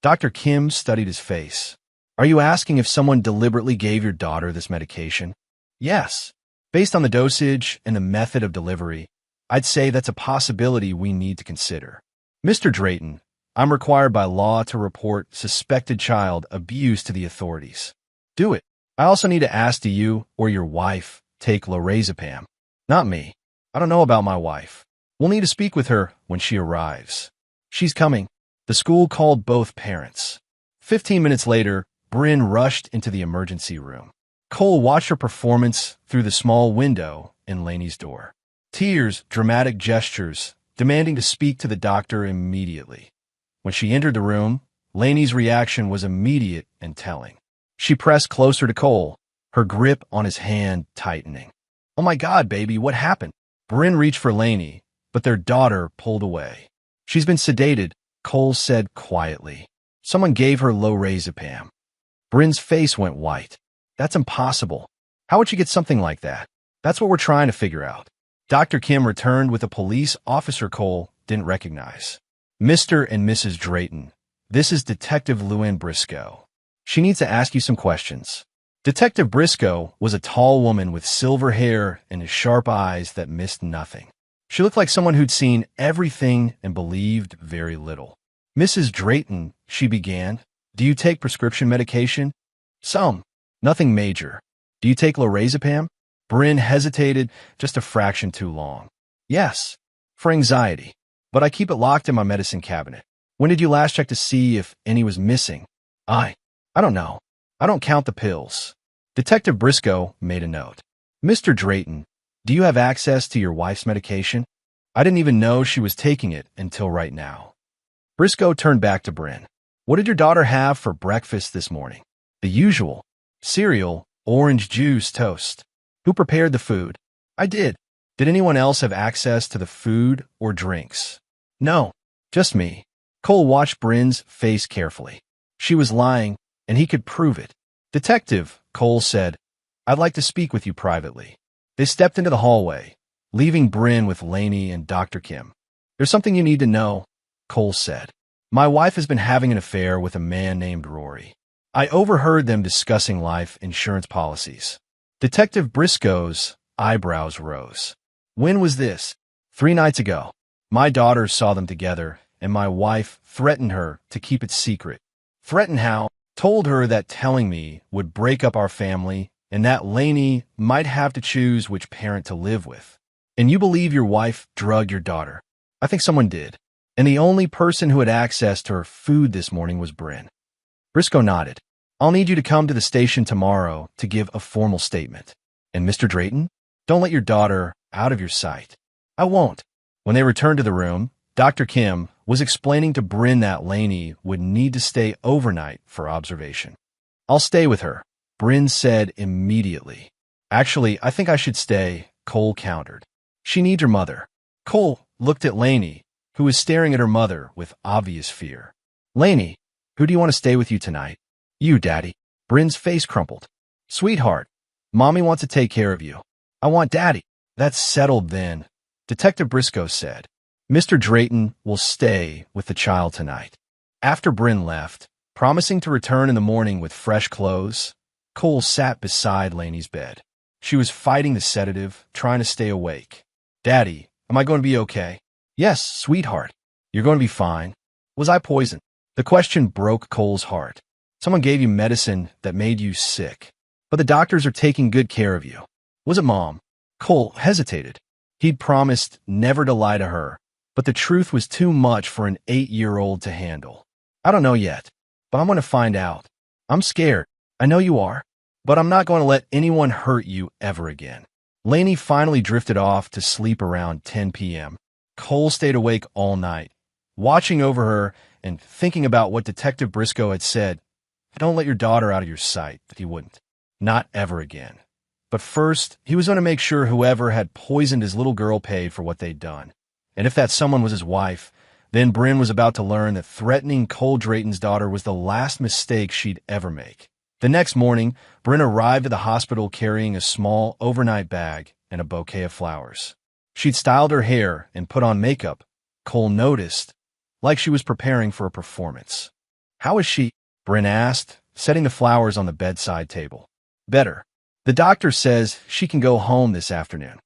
Dr. Kim studied his face. Are you asking if someone deliberately gave your daughter this medication? Yes. Based on the dosage and the method of delivery, I'd say that's a possibility we need to consider. Mr. Drayton, I'm required by law to report suspected child abuse to the authorities. Do it. I also need to ask, do you or your wife take lorazepam? Not me. I don't know about my wife. We'll need to speak with her when she arrives. She's coming. The school called both parents. 15 minutes later, Bryn rushed into the emergency room. Cole watched her performance through the small window in Lainey's door. Tears, dramatic gestures, demanding to speak to the doctor immediately. When she entered the room, Lainey's reaction was immediate and telling. She pressed closer to Cole, her grip on his hand tightening. Oh my God, baby, what happened? Bryn reached for Lainey, but their daughter pulled away. She's been sedated, Cole said quietly. Someone gave her lorazepam. Bryn's face went white. That's impossible. How would you get something like that? That's what we're trying to figure out. Dr. Kim returned with a police officer Cole didn't recognize. Mr. and Mrs. Drayton, this is Detective Luann Briscoe. She needs to ask you some questions. Detective Briscoe was a tall woman with silver hair and sharp eyes that missed nothing. She looked like someone who'd seen everything and believed very little. Mrs. Drayton, she began, do you take prescription medication? Some. Nothing major. Do you take lorazepam? Bryn hesitated just a fraction too long. Yes. For anxiety. But I keep it locked in my medicine cabinet. When did you last check to see if any was missing? I don't know. I don't count the pills. Detective Briscoe made a note. Mr. Drayton, do you have access to your wife's medication? I didn't even know she was taking it until right now. Briscoe turned back to Bryn. What did your daughter have for breakfast this morning? The usual. Cereal, orange juice, toast. Who prepared the food? I did. Did anyone else have access to the food or drinks? No, just me. Cole watched Bryn's face carefully. She was lying, and he could prove it. Detective, Cole said, I'd like to speak with you privately. They stepped into the hallway, leaving Bryn with Lainey and Dr. Kim. There's something you need to know, Cole said. My wife has been having an affair with a man named Rory. I overheard them discussing life insurance policies. Detective Briscoe's eyebrows rose. When was this? 3 nights ago. My daughter saw them together, and my wife threatened her to keep it secret. Threatened how? Told her that telling me would break up our family and that Lainey might have to choose which parent to live with. And you believe your wife drugged your daughter? I think someone did. And the only person who had access to her food this morning was Bryn. Briscoe nodded. I'll need you to come to the station tomorrow to give a formal statement. And Mr. Drayton, don't let your daughter out of your sight. I won't. When they returned to the room, Dr. Kim was explaining to Bryn that Lainey would need to stay overnight for observation. I'll stay with her, Bryn said immediately. Actually, I think I should stay, Cole countered. She needs her mother. Cole looked at Lainey, who was staring at her mother with obvious fear. Lainey, who do you want to stay with you tonight? You, Daddy. Bryn's face crumpled. Sweetheart, Mommy wants to take care of you. I want Daddy. That's settled then, Detective Briscoe said. Mr. Drayton will stay with the child tonight. After Bryn left, promising to return in the morning with fresh clothes, Cole sat beside Lainey's bed. She was fighting the sedative, trying to stay awake. Daddy, am I going to be okay? Yes, sweetheart. You're going to be fine. Was I poisoned? The question broke Cole's heart. Someone gave you medicine that made you sick, but the doctors are taking good care of you. Was it Mom? Cole hesitated. He'd promised never to lie to her, but the truth was too much for an 8-year-old to handle. I don't know yet, but I'm going to find out. I'm scared. I know you are, but I'm not going to let anyone hurt you ever again. Lainey finally drifted off to sleep around 10 p.m. Cole stayed awake all night, watching over her and thinking about what Detective Briscoe had said. Don't let your daughter out of your sight, that he wouldn't. Not ever again. But first, he was going to make sure whoever had poisoned his little girl paid for what they'd done. And if that someone was his wife, then Bryn was about to learn that threatening Cole Drayton's daughter was the last mistake she'd ever make. The next morning, Bryn arrived at the hospital carrying a small overnight bag and a bouquet of flowers. She'd styled her hair and put on makeup, Cole noticed, like she was preparing for a performance. How is she? Bryn asked, setting the flowers on the bedside table. Better. The doctor says she can go home this afternoon.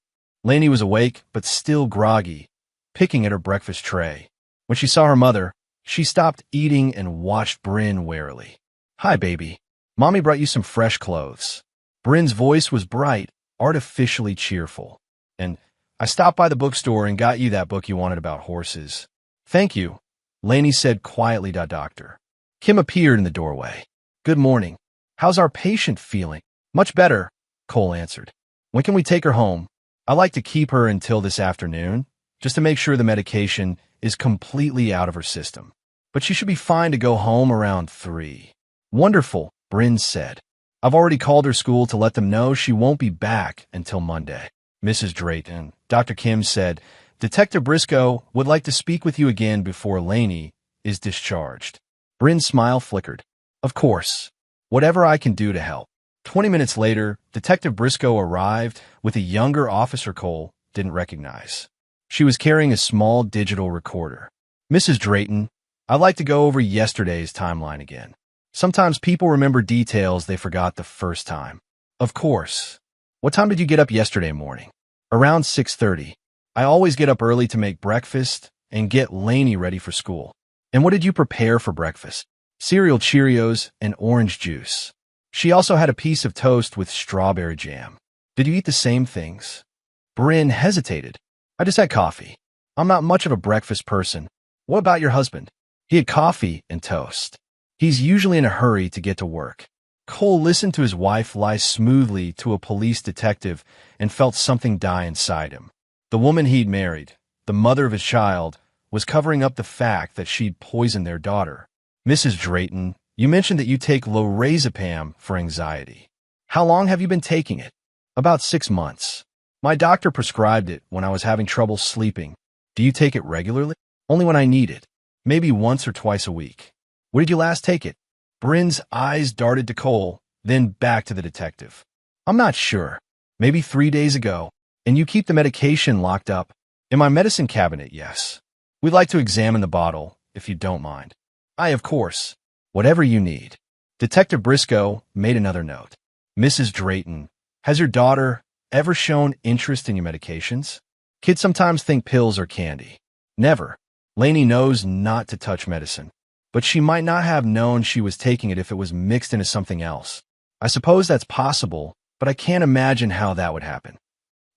Lainey was awake, but still groggy, picking at her breakfast tray. When she saw her mother, she stopped eating and watched Bryn warily. Hi, baby. Mommy brought you some fresh clothes. Bryn's voice was bright, artificially cheerful. And I stopped by the bookstore and got you that book you wanted about horses. Thank you, Lainey said quietly to Doctor. Kim appeared in the doorway. Good morning. How's our patient feeling? Much better, Cole answered. When can we take her home? I like to keep her until this afternoon, just to make sure the medication is completely out of her system. But she should be fine to go home around 3. Wonderful, Bryn said. I've already called her school to let them know she won't be back until Monday. Mrs. Drayton, Dr. Kim said, Detective Briscoe would like to speak with you again before Lainey is discharged. Bryn's smile flickered. Of course. Whatever I can do to help. 20 minutes later, Detective Briscoe arrived with a younger officer Cole didn't recognize. She was carrying a small digital recorder. Mrs. Drayton, I'd like to go over yesterday's timeline again. Sometimes people remember details they forgot the first time. Of course. What time did you get up yesterday morning? Around 6:30. I always get up early to make breakfast and get Lainey ready for school. And what did you prepare for breakfast? Cereal Cheerios and orange juice. She also had a piece of toast with strawberry jam. Did you eat the same things? Bryn hesitated. I just had coffee. I'm not much of a breakfast person. What about your husband? He had coffee and toast. He's usually in a hurry to get to work. Cole listened to his wife lie smoothly to a police detective and felt something die inside him. The woman he'd married, the mother of his child, was covering up the fact that she'd poisoned their daughter. Mrs. Drayton, you mentioned that you take lorazepam for anxiety. How long have you been taking it? About 6 months. My doctor prescribed it when I was having trouble sleeping. Do you take it regularly? Only when I need it. Maybe once or twice a week. Where did you last take it? Bryn's eyes darted to Cole, then back to the detective. I'm not sure. Maybe 3 days ago. And you keep the medication locked up? In my medicine cabinet, yes. We'd like to examine the bottle, if you don't mind. Of course. Whatever you need. Detective Briscoe made another note. Mrs. Drayton, has your daughter ever shown interest in your medications? Kids sometimes think pills are candy. Never. Lainey knows not to touch medicine, but she might not have known she was taking it if it was mixed into something else. I suppose that's possible, but I can't imagine how that would happen.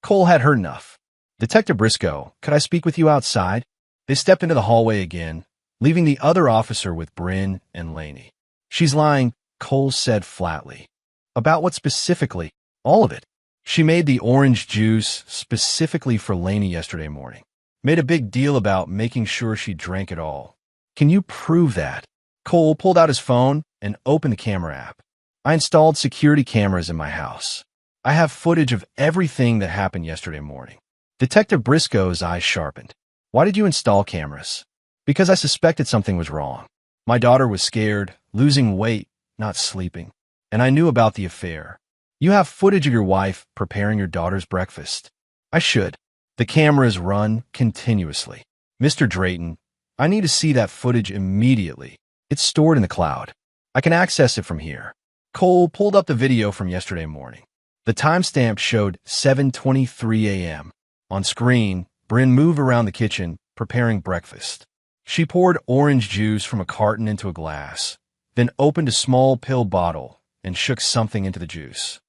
Cole had heard enough. Detective Briscoe, could I speak with you outside? They stepped into the hallway again, leaving the other officer with Bryn and Lainey. She's lying, Cole said flatly. About what specifically? All of it. She made the orange juice specifically for Lainey yesterday morning. Made a big deal about making sure she drank it all. Can you prove that? Cole pulled out his phone and opened the camera app. I installed security cameras in my house. I have footage of everything that happened yesterday morning. Detective Briscoe's eyes sharpened. Why did you install cameras? Because I suspected something was wrong. My daughter was scared, losing weight, not sleeping. And I knew about the affair. You have footage of your wife preparing your daughter's breakfast. I should. The cameras run continuously. Mr. Drayton, I need to see that footage immediately. It's stored in the cloud. I can access it from here. Cole pulled up the video from yesterday morning. The timestamp showed 7:23 a.m. On screen, Bryn moved around the kitchen, preparing breakfast. She poured orange juice from a carton into a glass, then opened a small pill bottle and shook something into the juice.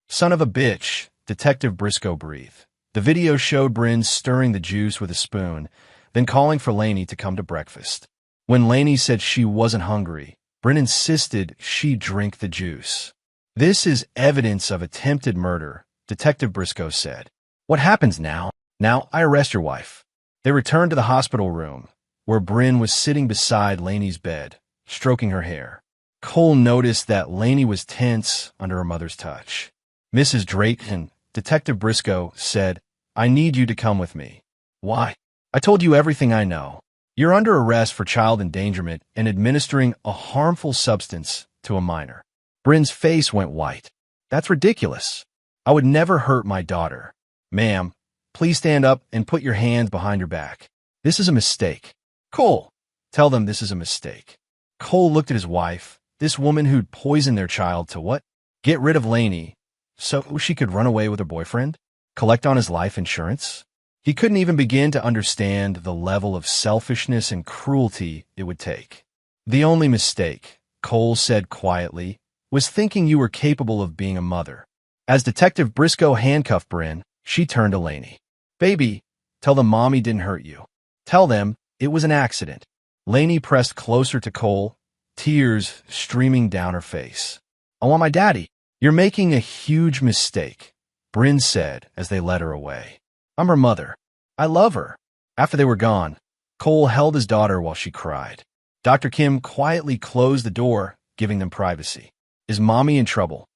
Son of a bitch, Detective Briscoe breathed. The video showed Bryn stirring the juice with a spoon, then calling for Lainey to come to breakfast. When Lainey said she wasn't hungry, Bryn insisted she drink the juice. This is evidence of attempted murder, Detective Briscoe said. What happens now? Now I arrest your wife. They returned to the hospital room, where Bryn was sitting beside Lainey's bed, stroking her hair. Cole noticed that Lainey was tense under her mother's touch. Mrs. Drayton, Detective Briscoe said, I need you to come with me. Why? I told you everything I know. You're under arrest for child endangerment and administering a harmful substance to a minor. Bryn's face went white. That's ridiculous. I would never hurt my daughter. Ma'am, please stand up and put your hands behind your back. This is a mistake. Cole, tell them this is a mistake. Cole looked at his wife, this woman who'd poisoned their child to what? Get rid of Lainey so she could run away with her boyfriend? Collect on his life insurance? He couldn't even begin to understand the level of selfishness and cruelty it would take. The only mistake, Cole said quietly, was thinking you were capable of being a mother. As Detective Briscoe handcuffed Bryn, she turned to Lainey. Baby, tell them Mommy didn't hurt you. Tell them it was an accident. Lainey pressed closer to Cole, tears streaming down her face. I want my daddy. You're making a huge mistake, Bryn said as they led her away. I'm her mother. I love her. After they were gone, Cole held his daughter while she cried. Dr. Kim quietly closed the door, giving them privacy. Is Mommy in trouble?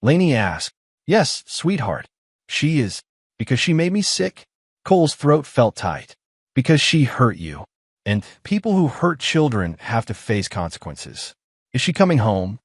Lainey asked. Yes, sweetheart. She is. Because she made me sick? Cole's throat felt tight. Because she hurt you. And people who hurt children have to face consequences. Is she coming home?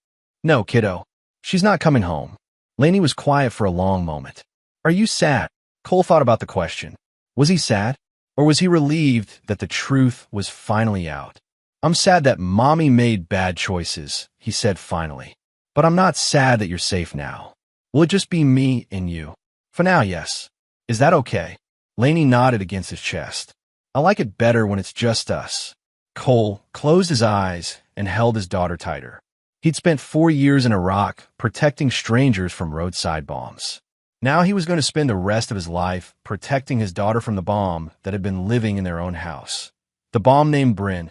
No, kiddo. She's not coming home. Lainey was quiet for a long moment. Are you sad? Cole thought about the question. Was he sad? Or was he relieved that the truth was finally out? I'm sad that Mommy made bad choices, he said finally. But I'm not sad that you're safe now. Will it just be me and you? For now, yes. Is that okay? Lainey nodded against his chest. I like it better when it's just us. Cole closed his eyes and held his daughter tighter. He'd spent 4 years in Iraq protecting strangers from roadside bombs. Now he was going to spend the rest of his life protecting his daughter from the bomb that had been living in their own house. The bomb named Bryn.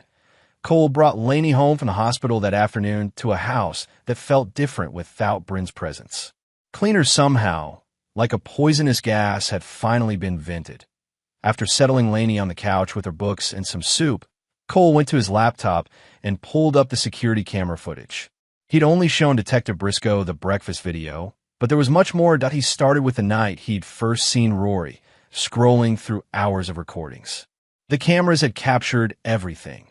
Cole brought Lainey home from the hospital that afternoon to a house that felt different without Bryn's presence. Cleaner somehow, like a poisonous gas, had finally been vented. After settling Lainey on the couch with her books and some soup, Cole went to his laptop and pulled up the security camera footage. He'd only shown Detective Briscoe the breakfast video, but there was much more that he started with the night he'd first seen Rory, scrolling through hours of recordings. The cameras had captured everything.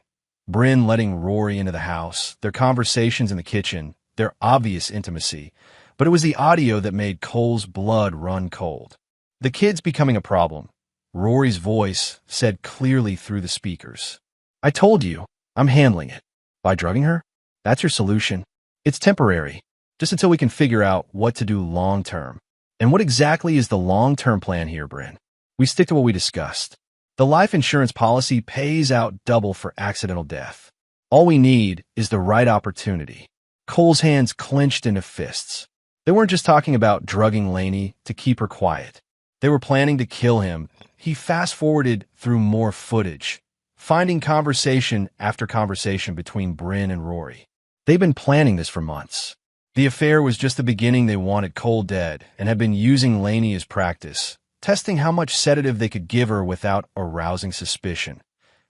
Bryn letting Rory into the house, their conversations in the kitchen, their obvious intimacy, but it was the audio that made Cole's blood run cold. The kids becoming a problem. Rory's voice said clearly through the speakers. I told you, I'm handling it. By drugging her? That's your solution. It's temporary, just until we can figure out what to do long term. And what exactly is the long-term plan here, Bryn? We stick to what we discussed. The life insurance policy pays out double for accidental death. All we need is the right opportunity. Cole's hands clenched into fists. They weren't just talking about drugging Lainey to keep her quiet. They were planning to kill him. He fast-forwarded through more footage, finding conversation after conversation between Bryn and Rory. They'd been planning this for months. The affair was just the beginning. They wanted Cole dead and had been using Lainey as practice, testing how much sedative they could give her without arousing suspicion.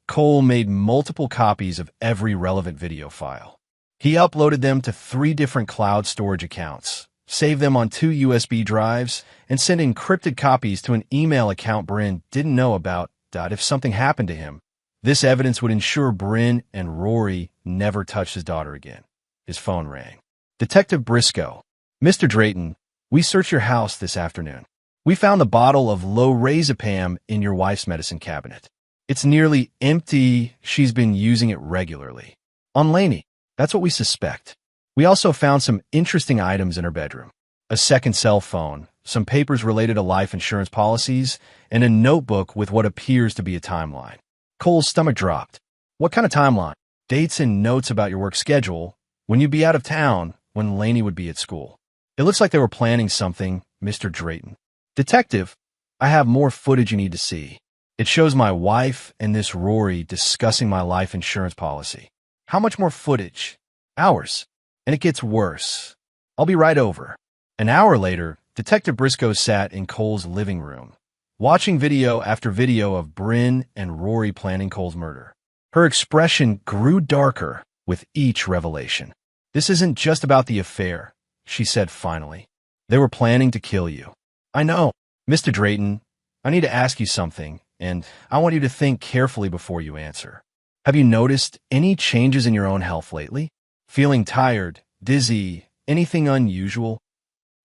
Cole made multiple copies of every relevant video file. He uploaded them to 3 different cloud storage accounts, saved them on 2 USB drives, and sent encrypted copies to an email account Bryn didn't know about. If something happened to him, this evidence would ensure Bryn and Rory never touched his daughter again. His phone rang. Detective Briscoe. Mr. Drayton, we searched your house this afternoon. We found a bottle of lorazepam in your wife's medicine cabinet. It's nearly empty. She's been using it regularly. On Lainey, that's what we suspect. We also found some interesting items in her bedroom. A second cell phone, some papers related to life insurance policies, and a notebook with what appears to be a timeline. Cole's stomach dropped. What kind of timeline? Dates and notes about your work schedule, when you'd be out of town, when Lainey would be at school. It looks like they were planning something, Mr. Drayton. Detective, I have more footage you need to see. It shows my wife and this Rory discussing my life insurance policy. How much more footage? Hours. And it gets worse. I'll be right over. An hour later, Detective Briscoe sat in Cole's living room, watching video after video of Bryn and Rory planning Cole's murder. Her expression grew darker with each revelation. This isn't just about the affair, she said finally. They were planning to kill you. I know. Mr. Drayton, I need to ask you something, and I want you to think carefully before you answer. Have you noticed any changes in your own health lately? Feeling tired, dizzy, anything unusual?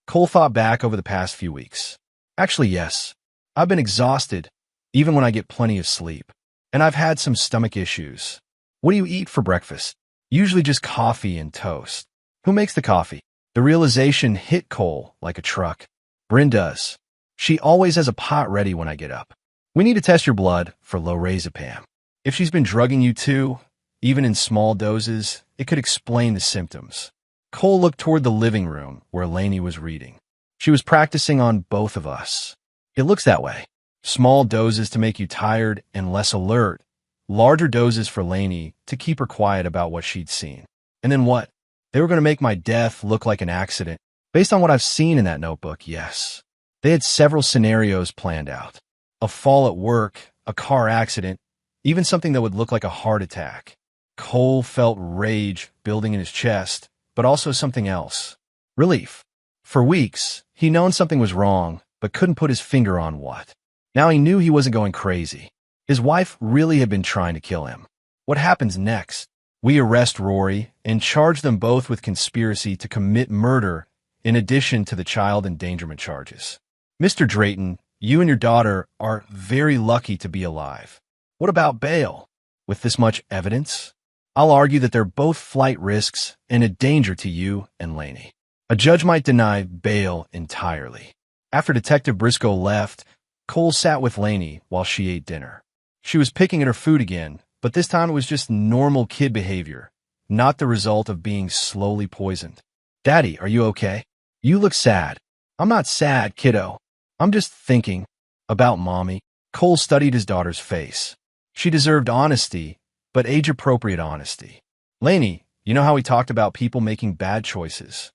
Cole thought back over the past few weeks. Actually, yes. I've been exhausted, even when I get plenty of sleep. And I've had some stomach issues. What do you eat for breakfast? Usually just coffee and toast. Who makes the coffee? The realization hit Cole like a truck. Bryn does. She always has a pot ready when I get up. We need to test your blood for lorazepam. If she's been drugging you too, even in small doses, it could explain the symptoms. Cole looked toward the living room where Lainey was reading. She was practicing on both of us. It looks that way. Small doses to make you tired and less alert. Larger doses for Lainey to keep her quiet about what she'd seen. And then what? They were going to make my death look like an accident. Based on what I've seen in that notebook, yes. They had several scenarios planned out. A fall at work, a car accident, even something that would look like a heart attack. Cole felt rage building in his chest, but also something else. Relief. For weeks, he'd known something was wrong, but couldn't put his finger on what. Now he knew he wasn't going crazy. His wife really had been trying to kill him. What happens next? We arrest Rory and charge them both with conspiracy to commit murder in addition to the child endangerment charges. Mr. Drayton, you and your daughter are very lucky to be alive. What about bail? With this much evidence? I'll argue that they're both flight risks and a danger to you and Lainey. A judge might deny bail entirely. After Detective Briscoe left, Cole sat with Lainey while she ate dinner. She was picking at her food again, but this time it was just normal kid behavior, not the result of being slowly poisoned. Daddy, are you okay? You look sad. I'm not sad, kiddo. I'm just thinking about Mommy. Cole studied his daughter's face. She deserved honesty, but age-appropriate honesty. Lainey, you know how we talked about people making bad choices?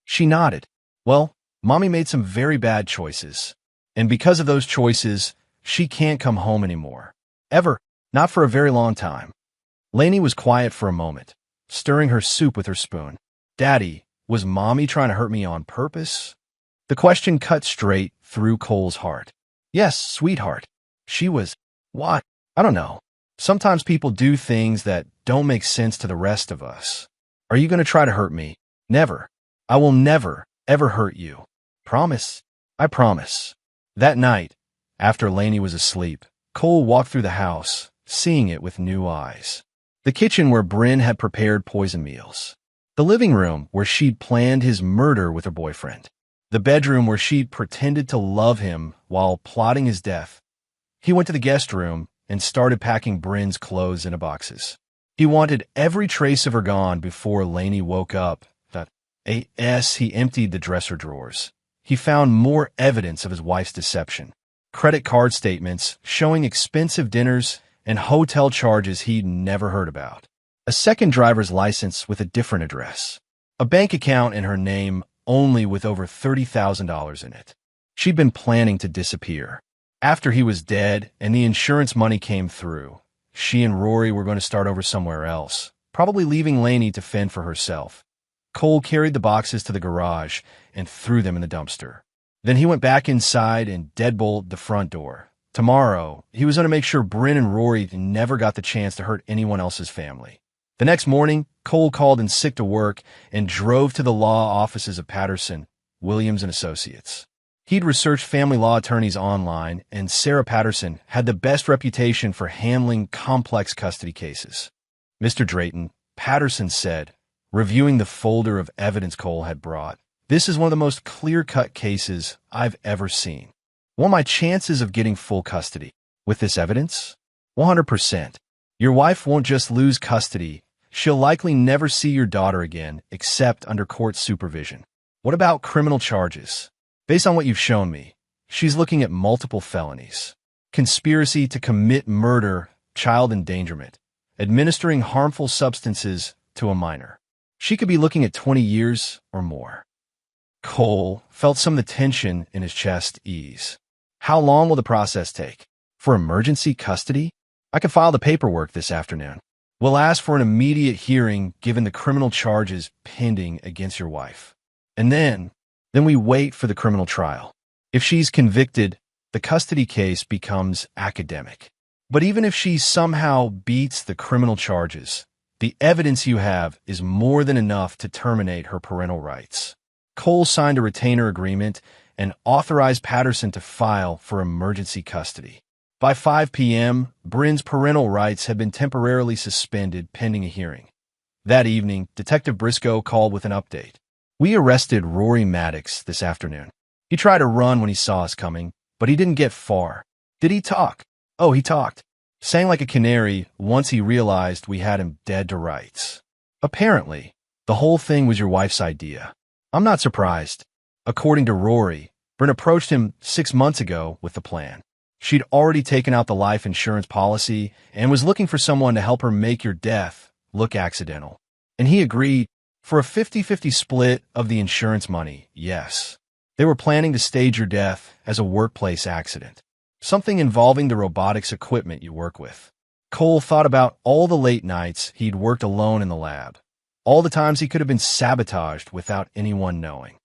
She nodded. Well, Mommy made some very bad choices. And because of those choices, she can't come home anymore. Ever. Not for a very long time. Lainey was quiet for a moment, stirring her soup with her spoon. Daddy, was Mommy trying to hurt me on purpose? The question cut straight through Cole's heart. Yes, sweetheart. She was. What? I don't know. Sometimes people do things that don't make sense to the rest of us. Are you going to try to hurt me? Never. I will never, ever hurt you. Promise? I promise. That night, after Lainey was asleep, Cole walked through the house, seeing it with new eyes. The kitchen where Bryn had prepared poison meals. The living room where she'd planned his murder with her boyfriend. The bedroom where she'd pretended to love him while plotting his death. He went to the guest room and started packing Bryn's clothes into boxes. He wanted every trace of her gone before Lainey woke up. He emptied the dresser drawers. He found more evidence of his wife's deception. Credit card statements showing expensive dinners and hotel charges he'd never heard about. A second driver's license with a different address. A bank account in her name only with over $30,000 in it. She'd been planning to disappear. After he was dead and the insurance money came through, she and Rory were going to start over somewhere else, probably leaving Lainey to fend for herself. Cole carried the boxes to the garage and threw them in the dumpster. Then he went back inside and deadbolted the front door. Tomorrow, he was going to make sure Bryn and Rory never got the chance to hurt anyone else's family. The next morning, Cole called in sick to work and drove to the law offices of Patterson, Williams & Associates. He'd researched family law attorneys online, and Sarah Patterson had the best reputation for handling complex custody cases. Mr. Drayton, Patterson said, reviewing the folder of evidence Cole had brought, "This is one of the most clear-cut cases I've ever seen. What are my chances of getting full custody with this evidence? 100%. Your wife won't just lose custody. She'll likely never see your daughter again, except under court supervision. What about criminal charges? Based on what you've shown me, she's looking at multiple felonies: conspiracy to commit murder, child endangerment, administering harmful substances to a minor. She could be looking at 20 years or more." Cole felt some of the tension in his chest ease. "How long will the process take? For emergency custody? I can file the paperwork this afternoon. We'll ask for an immediate hearing given the criminal charges pending against your wife. And then we wait for the criminal trial. If she's convicted, the custody case becomes academic. But even if she somehow beats the criminal charges, the evidence you have is more than enough to terminate her parental rights." Cole signed a retainer agreement and authorized Patterson to file for emergency custody. By 5 p.m., Bryn's parental rights had been temporarily suspended pending a hearing. That evening, Detective Briscoe called with an update. "We arrested Rory Maddox this afternoon. He tried to run when he saw us coming, but he didn't get far." "Did he talk?" "Oh, he talked. Sang like a canary once he realized we had him dead to rights. Apparently, the whole thing was your wife's idea." "I'm not surprised. According to Rory, Bryn approached him 6 months ago with the plan. She'd already taken out the life insurance policy and was looking for someone to help her make your death look accidental. And he agreed for a 50-50 split of the insurance money, yes. They were planning to stage your death as a workplace accident, something involving the robotics equipment you work with." Cole thought about all the late nights he'd worked alone in the lab, all the times he could have been sabotaged without anyone knowing.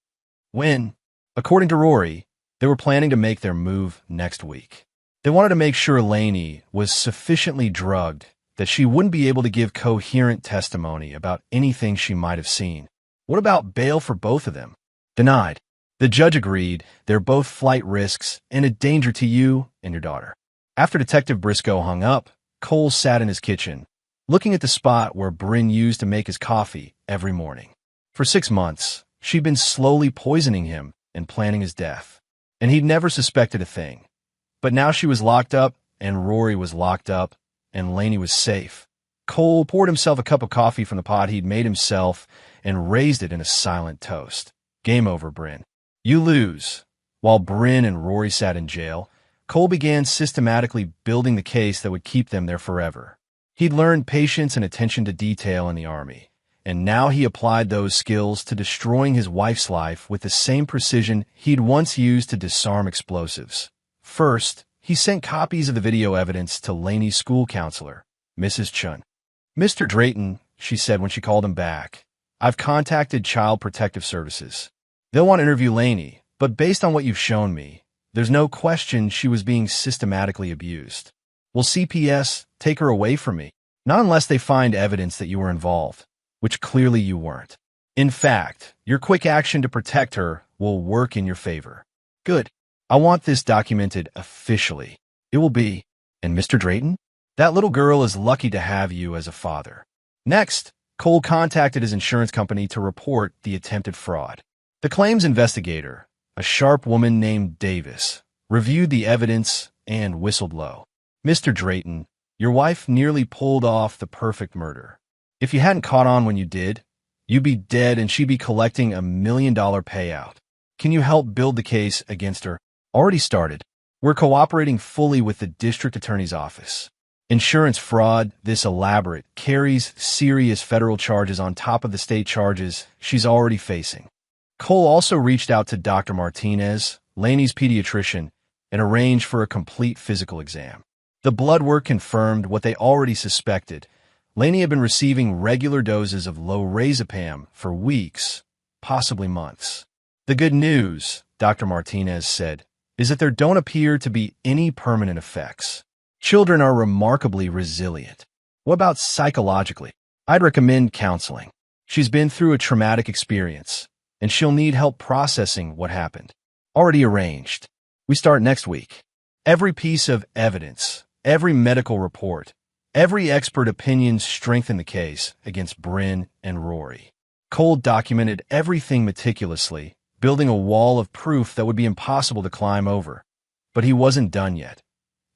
According to Rory, they were planning to make their move next week. They wanted to make sure Lainey was sufficiently drugged that she wouldn't be able to give coherent testimony about anything she might have seen. "What about bail for both of them?" "Denied. The judge agreed they're both flight risks and a danger to you and your daughter." After Detective Briscoe hung up, Cole sat in his kitchen, looking at the spot where Bryn used to make his coffee every morning. For 6 months, she'd been slowly poisoning him and planning his death, and he'd never suspected a thing. But now she was locked up, and Rory was locked up, and Lainey was safe. Cole poured himself a cup of coffee from the pot he'd made himself and raised it in a silent toast. "Game over, Bryn. You lose." While Bryn and Rory sat in jail, Cole began systematically building the case that would keep them there forever. He'd learned patience and attention to detail in the Army, and now he applied those skills to destroying his wife's life with the same precision he'd once used to disarm explosives. First, he sent copies of the video evidence to Lainey's school counselor, Mrs. Chun. "Mr. Drayton," she said when she called him back, "I've contacted Child Protective Services. They'll want to interview Lainey, but based on what you've shown me, there's no question she was being systematically abused. Will CPS take her away from me? Not unless they find evidence that you were involved, which clearly you weren't. In fact, your quick action to protect her will work in your favor." "Good. I want this documented officially. It will be." "And Mr. Drayton? That little girl is lucky to have you as a father." Next, Cole contacted his insurance company to report the attempted fraud. The claims investigator, a sharp woman named Davis, reviewed the evidence and whistled low. "Mr. Drayton, your wife nearly pulled off the perfect murder. If you hadn't caught on when you did, you'd be dead and she'd be collecting $1 million payout. Can you help build the case against her?" "Already started. We're cooperating fully with the district attorney's office. Insurance fraud, this elaborate, carries serious federal charges on top of the state charges she's already facing." Cole also reached out to Dr. Martinez, Lainey's pediatrician, and arranged for a complete physical exam. The blood work confirmed what they already suspected: Laney had been receiving regular doses of lorazepam for weeks, possibly months. The good news, Dr. Martinez said, is that there don't appear to be any permanent effects. Children are remarkably resilient. What about psychologically? I'd recommend counseling. She's been through a traumatic experience, and she'll need help processing what happened. Already arranged. We start next week. Every piece of evidence, every medical report, every expert opinion strengthened the case against Bryn and Rory. Cole documented everything meticulously, building a wall of proof that would be impossible to climb over. But he wasn't done yet.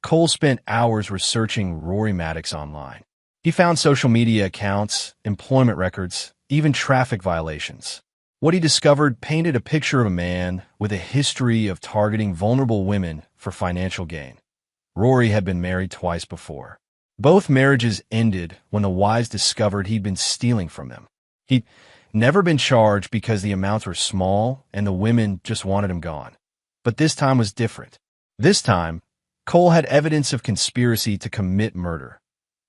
Cole spent hours researching Rory Maddox online. He found social media accounts, employment records, even traffic violations. What he discovered painted a picture of a man with a history of targeting vulnerable women for financial gain. Rory had been married twice before. Both marriages ended when the wives discovered he'd been stealing from them. He'd never been charged because the amounts were small and the women just wanted him gone. But this time was different. This time, Cole had evidence of conspiracy to commit murder.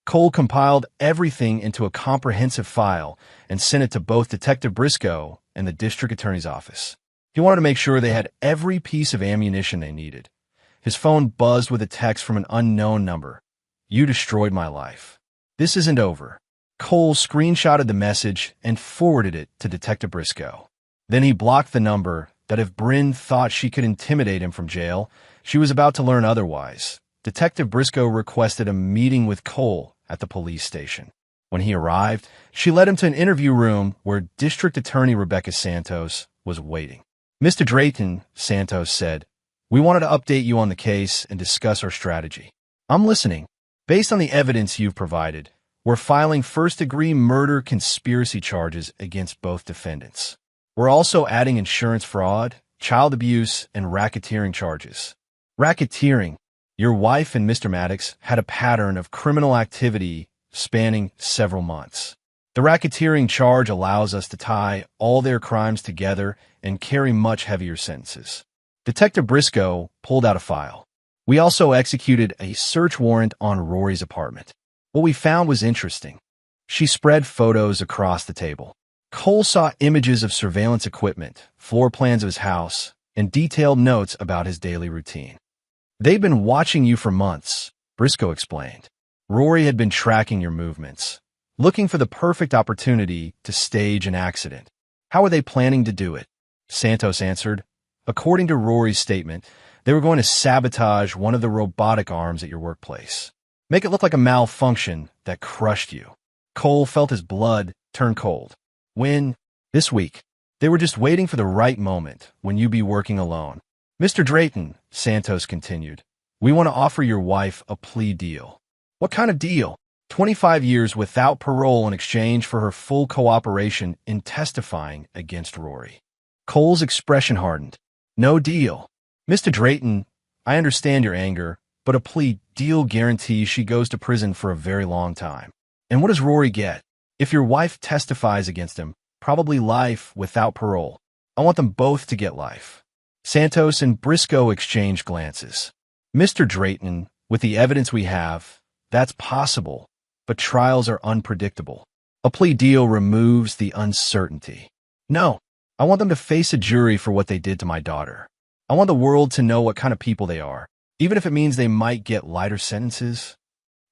Cole compiled everything into a comprehensive file and sent it to both Detective Briscoe and the district attorney's office. He wanted to make sure they had every piece of ammunition they needed. His phone buzzed with a text from an unknown number. "You destroyed my life. This isn't over." Cole screenshotted the message and forwarded it to Detective Briscoe. Then he blocked the number that if Bryn thought she could intimidate him from jail, she was about to learn otherwise. Detective Briscoe requested a meeting with Cole at the police station. When he arrived, she led him to an interview room where District Attorney Rebecca Santos was waiting. "Mr. Drayton," Santos said, "we wanted to update you on the case and discuss our strategy." "I'm listening." "Based on the evidence you've provided, we're filing first-degree murder conspiracy charges against both defendants. We're also adding insurance fraud, child abuse, and racketeering charges." "Racketeering? Your wife and Mr. Maddox had a pattern of criminal activity spanning several months. The racketeering charge allows us to tie all their crimes together and carry much heavier sentences." Detective Briscoe pulled out a file. "We also executed a search warrant on Rory's apartment. What we found was interesting." She spread photos across the table. Cole saw images of surveillance equipment, floor plans of his house, and detailed notes about his daily routine. "They've been watching you for months," Briscoe explained. "Rory had been tracking your movements, looking for the perfect opportunity to stage an accident." "How are they planning to do it?" Santos answered. "According to Rory's statement, they were going to sabotage one of the robotic arms at your workplace. Make it look like a malfunction that crushed you." Cole felt his blood turn cold. "When?" "This week. They were just waiting for the right moment when you'd be working alone." "Mr. Drayton," Santos continued, "we want to offer your wife a plea deal." "What kind of deal?" 25 years without parole in exchange for her full cooperation in testifying against Rory. Cole's expression hardened. "No deal." "Mr. Drayton, I understand your anger, but a plea deal guarantees she goes to prison for a very long time. And what does Rory get? If your wife testifies against him, probably life without parole. I want them both to get life." Santos and Briscoe exchanged glances. "Mr. Drayton, with the evidence we have, that's possible, but trials are unpredictable. A plea deal removes the uncertainty." "No, I want them to face a jury for what they did to my daughter. I want the world to know what kind of people they are, even if it means they might get lighter sentences."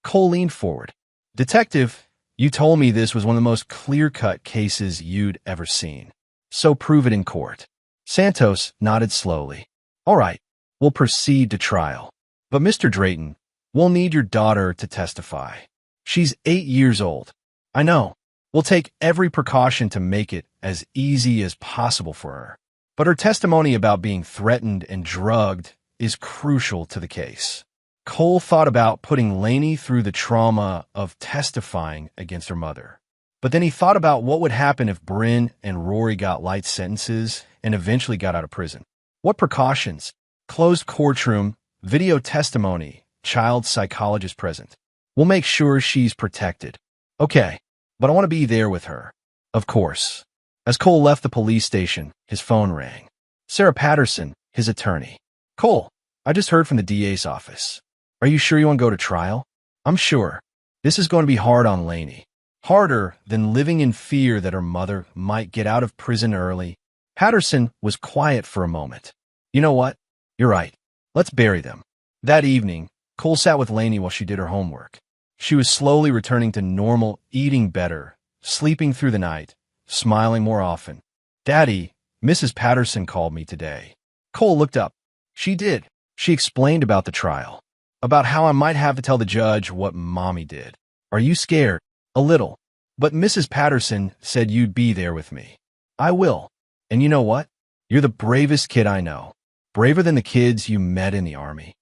Cole leaned forward. "Detective, you told me this was one of the most clear-cut cases you'd ever seen. So prove it in court." Santos nodded slowly. "All right, we'll proceed to trial. But Mr. Drayton, we'll need your daughter to testify. She's 8 years old. I know. We'll take every precaution to make it as easy as possible for her. But her testimony about being threatened and drugged is crucial to the case." Cole thought about putting Laney through the trauma of testifying against her mother. But then he thought about what would happen if Bryn and Rory got light sentences and eventually got out of prison. What precautions? Closed courtroom, video testimony, child psychologist present. "We'll make sure she's protected." "Okay, but I want to be there with her." "Of course." As Cole left the police station, his phone rang. Sarah Patterson, his attorney. "Cole, I just heard from the DA's office. Are you sure you want to go to trial?" "I'm sure." This is going to be hard on Lainey. Harder than living in fear that her mother might get out of prison early. Patterson was quiet for a moment. You know what? You're right. Let's bury them. That evening, Cole sat with Lainey while she did her homework. She was slowly returning to normal, eating better, sleeping through the night, smiling more often. Daddy, Mrs. Patterson called me today. Cole looked up. She did. She explained about the trial, about how I might have to tell the judge what Mommy did. Are you scared? A little. But Mrs. Patterson said you'd be there with me. I will. And you know what? You're the bravest kid I know. Braver than the kids you met in the army.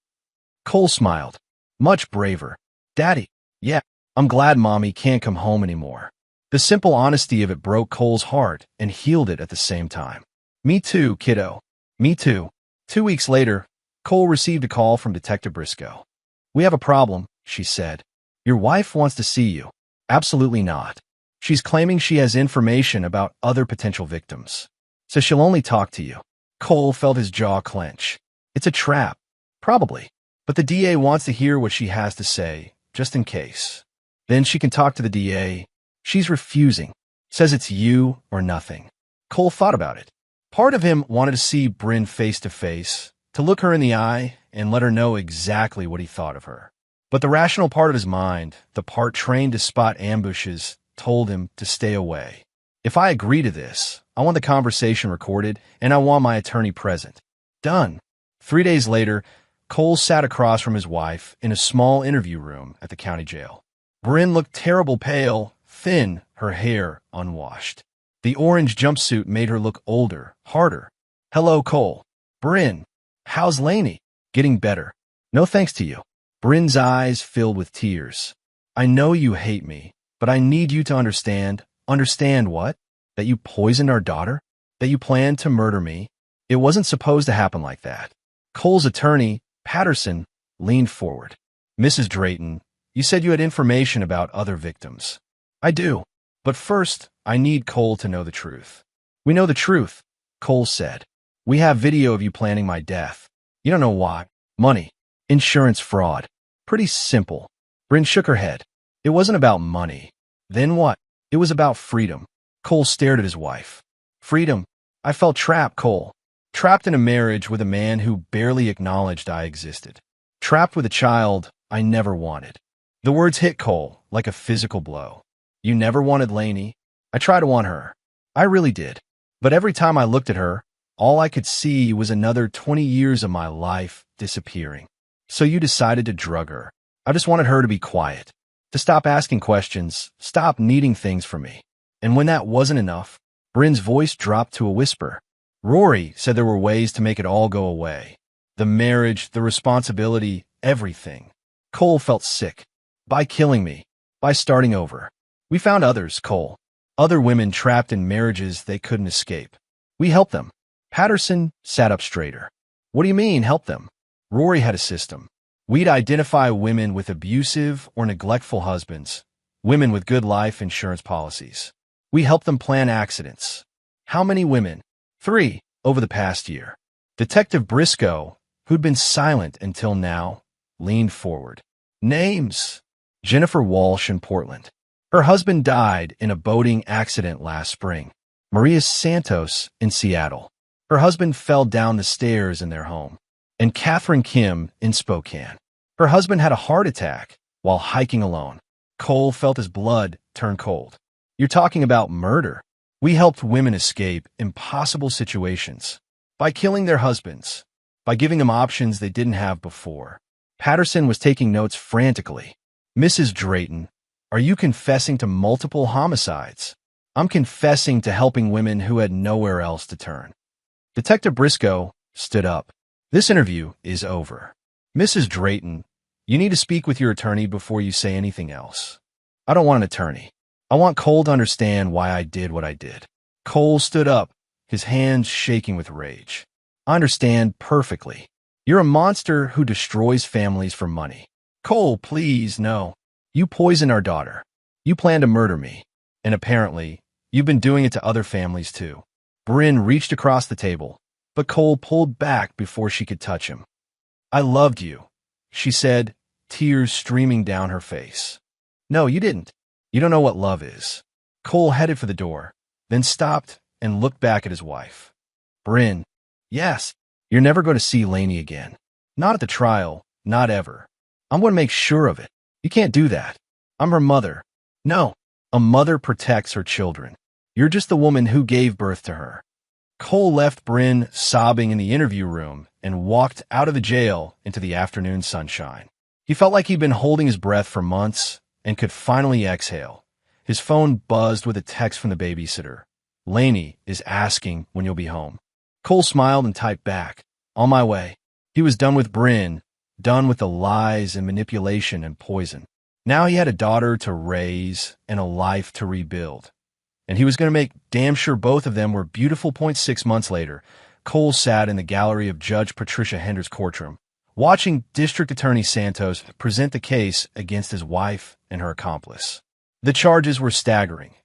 Cole smiled. Much braver. Daddy, yeah, I'm glad Mommy can't come home anymore. The simple honesty of it broke Cole's heart and healed it at the same time. Me too, kiddo. Me too. 2 weeks later, Cole received a call from Detective Briscoe. We have a problem, she said. Your wife wants to see you. Absolutely not. She's claiming she has information about other potential victims. So she'll only talk to you. Cole felt his jaw clench. It's a trap. Probably. But the DA wants to hear what she has to say, just in case. Then she can talk to the DA. She's refusing. Says it's you or nothing. Cole thought about it. Part of him wanted to see Bryn face to face, to look her in the eye and let her know exactly what he thought of her. But the rational part of his mind, the part trained to spot ambushes, told him to stay away. If I agree to this, I want the conversation recorded, and I want my attorney present. Done. 3 days later, Cole sat across from his wife in a small interview room at the county jail. Bryn looked terrible pale, thin, her hair unwashed. The orange jumpsuit made her look older, harder. Hello, Cole. Bryn. How's Lainey? Getting better. No thanks to you. Bryn's eyes filled with tears. I know you hate me, but I need you to understand. Understand what? That you poisoned our daughter? That you planned to murder me? It wasn't supposed to happen like that. Cole's attorney, Patterson, leaned forward. Mrs. Drayton, you said you had information about other victims. I do. But first, I need Cole to know the truth. We know the truth, Cole said. We have video of you planning my death. You don't know why. Money. Insurance fraud. Pretty simple. Bryn shook her head. It wasn't about money. Then what? It was about freedom. Cole stared at his wife. Freedom. I felt trapped, Cole. Trapped in a marriage with a man who barely acknowledged I existed. Trapped with a child I never wanted. The words hit Cole like a physical blow. You never wanted Lainey. I tried to want her. I really did. But every time I looked at her, all I could see was another 20 years of my life disappearing. So you decided to drug her. I just wanted her to be quiet, to stop asking questions, stop needing things from me. And when that wasn't enough, Bryn's voice dropped to a whisper. Rory said there were ways to make it all go away. The marriage, the responsibility, everything. Cole felt sick. By killing me. By starting over. We found others, Cole. Other women trapped in marriages they couldn't escape. We helped them. Patterson sat up straighter. What do you mean, help them? Rory had a system. We'd identify women with abusive or neglectful husbands, women with good life insurance policies. We helped them plan accidents. How many women? 3 over the past year. Detective Briscoe, who'd been silent until now, leaned forward. Names. Jennifer Walsh in Portland. Her husband died in a boating accident last spring. Maria Santos in Seattle. Her husband fell down the stairs in their home. And Catherine Kim in Spokane. Her husband had a heart attack while hiking alone. Cole felt his blood turn cold. You're talking about murder. We helped women escape impossible situations by killing their husbands, by giving them options they didn't have before. Patterson was taking notes frantically. Mrs. Drayton, are you confessing to multiple homicides? I'm confessing to helping women who had nowhere else to turn. Detective Briscoe stood up. This interview is over. Mrs. Drayton, you need to speak with your attorney before you say anything else. I don't want an attorney. I want Cole to understand why I did what I did. Cole stood up, his hands shaking with rage. I understand perfectly. You're a monster who destroys families for money. Cole, please, no. You poisoned our daughter. You plan to murder me. And apparently, you've been doing it to other families too. Bryn reached across the table, but Cole pulled back before she could touch him. I loved you, she said, tears streaming down her face. No, you didn't. You don't know what love is. Cole headed for the door, then stopped and looked back at his wife. Bryn, yes, you're never going to see Lainey again. Not at the trial, not ever. I'm going to make sure of it. You can't do that. I'm her mother. No, a mother protects her children. You're just the woman who gave birth to her. Cole left Bryn sobbing in the interview room and walked out of the jail into the afternoon sunshine. He felt like he'd been holding his breath for months and could finally exhale. His phone buzzed with a text from the babysitter. Lainey is asking when you'll be home. Cole smiled and typed back, on my way. He was done with Bryn, done with the lies and manipulation and poison. Now he had a daughter to raise and a life to rebuild. And he was going to make damn sure both of them were beautiful. 6 months later, Cole sat in the gallery of Judge Patricia Hender's courtroom, watching District Attorney Santos present the case against his wife and her accomplice. The charges were staggering: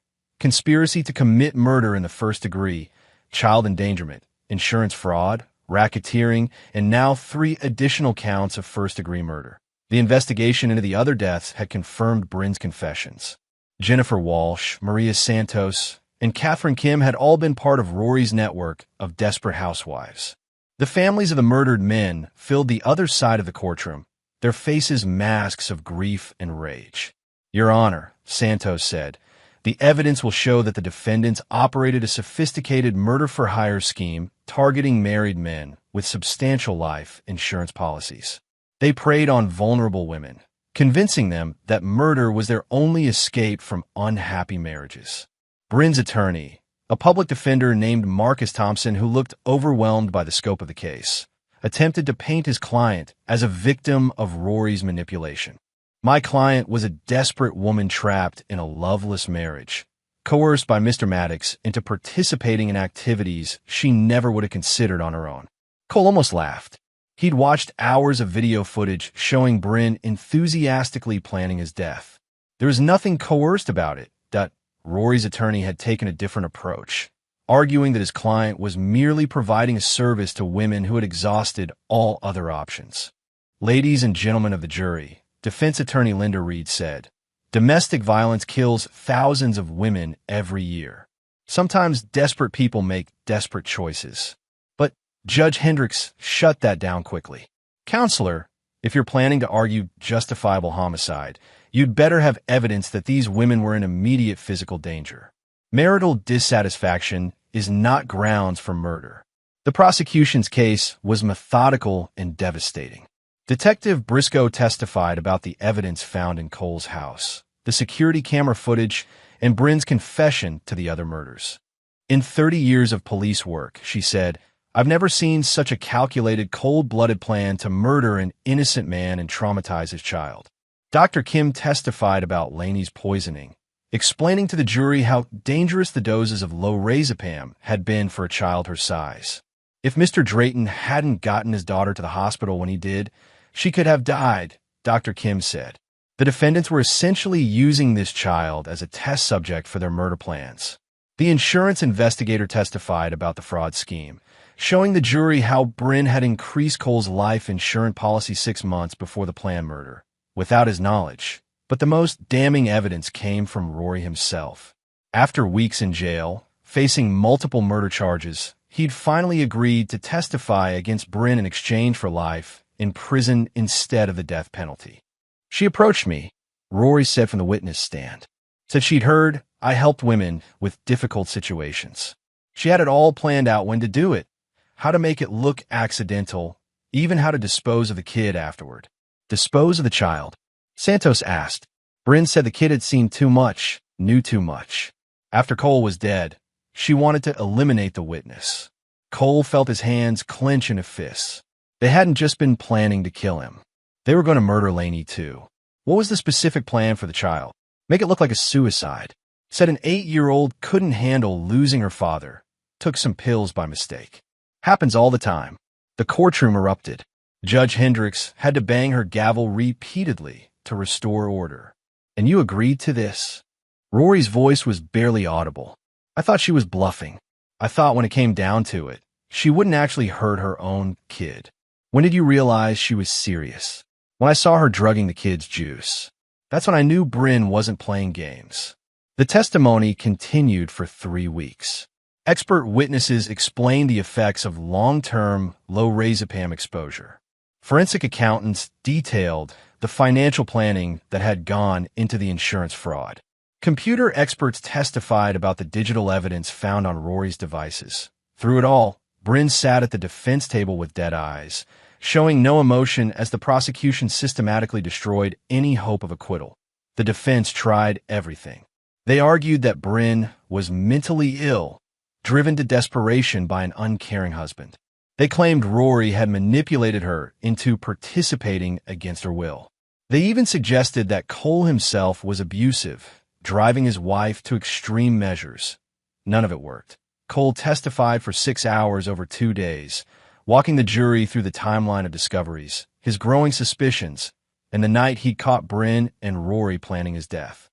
conspiracy to commit murder in the first degree, child endangerment, insurance fraud, racketeering, and now 3 additional counts of first-degree murder. The investigation into the other deaths had confirmed Bryn's confessions. Jennifer Walsh, Maria Santos, and Catherine Kim had all been part of Rory's network of desperate housewives. The families of the murdered men filled the other side of the courtroom, their faces masks of grief and rage. Your Honor, Santos said, the evidence will show that the defendants operated a sophisticated murder-for-hire scheme targeting married men with substantial life insurance policies. They preyed on vulnerable women, convincing them that murder was their only escape from unhappy marriages. Bryn's attorney, a public defender named Marcus Thompson who looked overwhelmed by the scope of the case, attempted to paint his client as a victim of Rory's manipulation. My client was a desperate woman trapped in a loveless marriage, coerced by Mr. Maddox into participating in activities she never would have considered on her own. Cole almost laughed. He'd watched hours of video footage showing Bryn enthusiastically planning his death. There was nothing coerced about it. Rory's attorney had taken a different approach, arguing that his client was merely providing a service to women who had exhausted all other options. Ladies and gentlemen of the jury, defense attorney Linda Reed said, domestic violence kills thousands of women every year. Sometimes desperate people make desperate choices. But Judge Hendricks shut that down quickly. Counselor, if you're planning to argue justifiable homicide, you'd better have evidence that these women were in immediate physical danger. Marital dissatisfaction is not grounds for murder. The prosecution's case was methodical and devastating. Detective Briscoe testified about the evidence found in Cole's house, the security camera footage, and Bryn's confession to the other murders. In 30 years of police work, she said, I've never seen such a calculated, cold-blooded plan to murder an innocent man and traumatize his child. Dr. Kim testified about Lainey's poisoning, explaining to the jury how dangerous the doses of lorazepam had been for a child her size. If Mr. Drayton hadn't gotten his daughter to the hospital when he did, she could have died, Dr. Kim said. The defendants were essentially using this child as a test subject for their murder plans. The insurance investigator testified about the fraud scheme, showing the jury how Bryn had increased Cole's life insurance policy 6 months before the planned murder, without his knowledge. But the most damning evidence came from Rory himself. After weeks in jail, facing multiple murder charges, he'd finally agreed to testify against Bryn in exchange for life in prison instead of the death penalty. She approached me, Rory said from the witness stand. Said she'd heard I helped women with difficult situations. She had it all planned out when to do it, how to make it look accidental, even how to dispose of the kid afterward. Dispose of the child? Santos asked. Bryn said the kid had seen too much, knew too much. After Cole was dead, she wanted to eliminate the witness. Cole felt his hands clench in a fist. They hadn't just been planning to kill him. They were going to murder Lainey too. What was the specific plan for the child? Make it look like a suicide. Said an 8-year-old couldn't handle losing her father. Took some pills by mistake. Happens all the time. The courtroom erupted. Judge Hendricks had to bang her gavel repeatedly to restore order. And you agreed to this? Rory's voice was barely audible. I thought she was bluffing. I thought when it came down to it, she wouldn't actually hurt her own kid. When did you realize she was serious? When I saw her drugging the kid's juice. That's when I knew Bryn wasn't playing games. The testimony continued for 3 weeks. Expert witnesses explained the effects of long-term lorazepam exposure. Forensic accountants detailed the financial planning that had gone into the insurance fraud. Computer experts testified about the digital evidence found on Rory's devices. Through it all, Bryn sat at the defense table with dead eyes, showing no emotion as the prosecution systematically destroyed any hope of acquittal. The defense tried everything. They argued that Bryn was mentally ill, driven to desperation by an uncaring husband. They claimed Rory had manipulated her into participating against her will. They even suggested that Cole himself was abusive, driving his wife to extreme measures. None of it worked. Cole testified for 6 hours over 2 days, walking the jury through the timeline of discoveries, his growing suspicions, and the night he caught Bryn and Rory planning his death.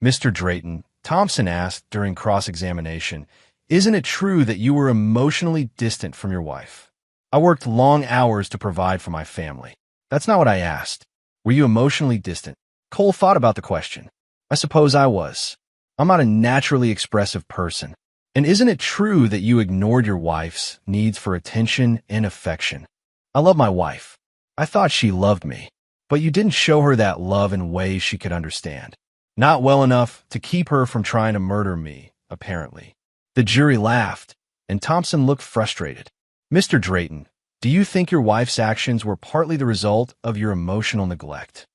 Mr. Drayton, Thompson asked during cross-examination, "Isn't it true that you were emotionally distant from your wife?" "I worked long hours to provide for my family." "That's not what I asked. Were you emotionally distant?" Cole thought about the question. "I suppose I was. I'm not a naturally expressive person. And isn't it true that you ignored your wife's needs for attention and affection?" "I love my wife. I thought she loved me. But you didn't show her that love in ways she could understand. Not well enough to keep her from trying to murder me, apparently." The jury laughed, and Thompson looked frustrated. "Mr. Drayton, do you think your wife's actions were partly the result of your emotional neglect?"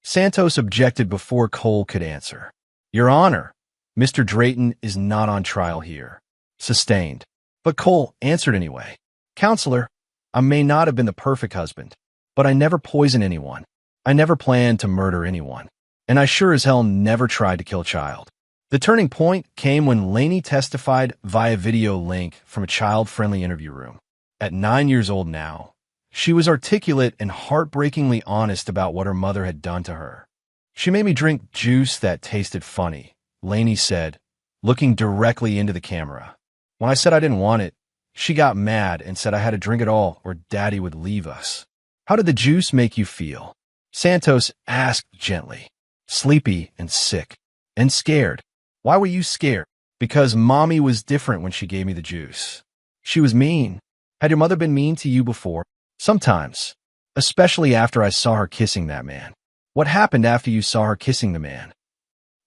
Santos objected before Cole could answer. "Your Honor, Mr. Drayton is not on trial here." Sustained. But Cole answered anyway. "Counselor, I may not have been the perfect husband, but I never poisoned anyone. I never planned to murder anyone. And I sure as hell never tried to kill a child." The turning point came when Laney testified via video link from a child-friendly interview room. At 9 years old now, she was articulate and heartbreakingly honest about what her mother had done to her. "She made me drink juice that tasted funny," Laney said, looking directly into the camera. "When I said I didn't want it, she got mad and said I had to drink it all or Daddy would leave us." "How did the juice make you feel?" Santos asked gently. "Sleepy and sick. And scared." "Why were you scared?" "Because Mommy was different when she gave me the juice. She was mean." "Had your mother been mean to you before?" "Sometimes. Especially after I saw her kissing that man." "What happened after you saw her kissing the man?"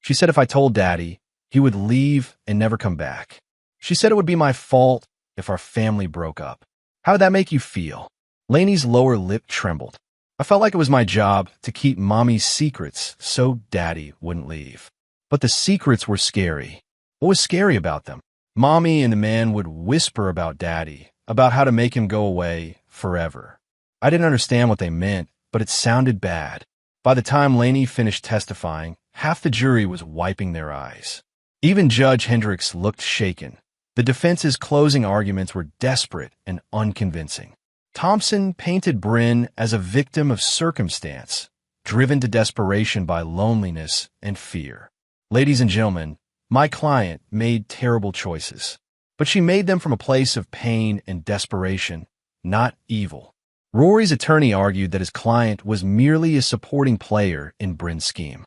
"She said if I told Daddy, he would leave and never come back. She said it would be my fault if our family broke up." "How did that make you feel?" Laney's lower lip trembled. "I felt like it was my job to keep Mommy's secrets so Daddy wouldn't leave. But the secrets were scary." "What was scary about them?" "Mommy and the man would whisper about Daddy, about how to make him go away forever. I didn't understand what they meant, but it sounded bad." By the time Laney finished testifying, half the jury was wiping their eyes. Even Judge Hendricks looked shaken. The defense's closing arguments were desperate and unconvincing. Thompson painted Bryn as a victim of circumstance, driven to desperation by loneliness and fear. Ladies and gentlemen, my client made terrible choices, but she made them from a place of pain and desperation, not evil. Rory's attorney argued that his client was merely a supporting player in Bryn's scheme.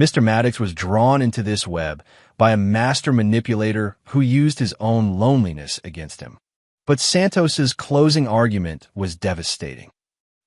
Mr. Maddox was drawn into this web by a master manipulator who used his own loneliness against him. But Santos's closing argument was devastating.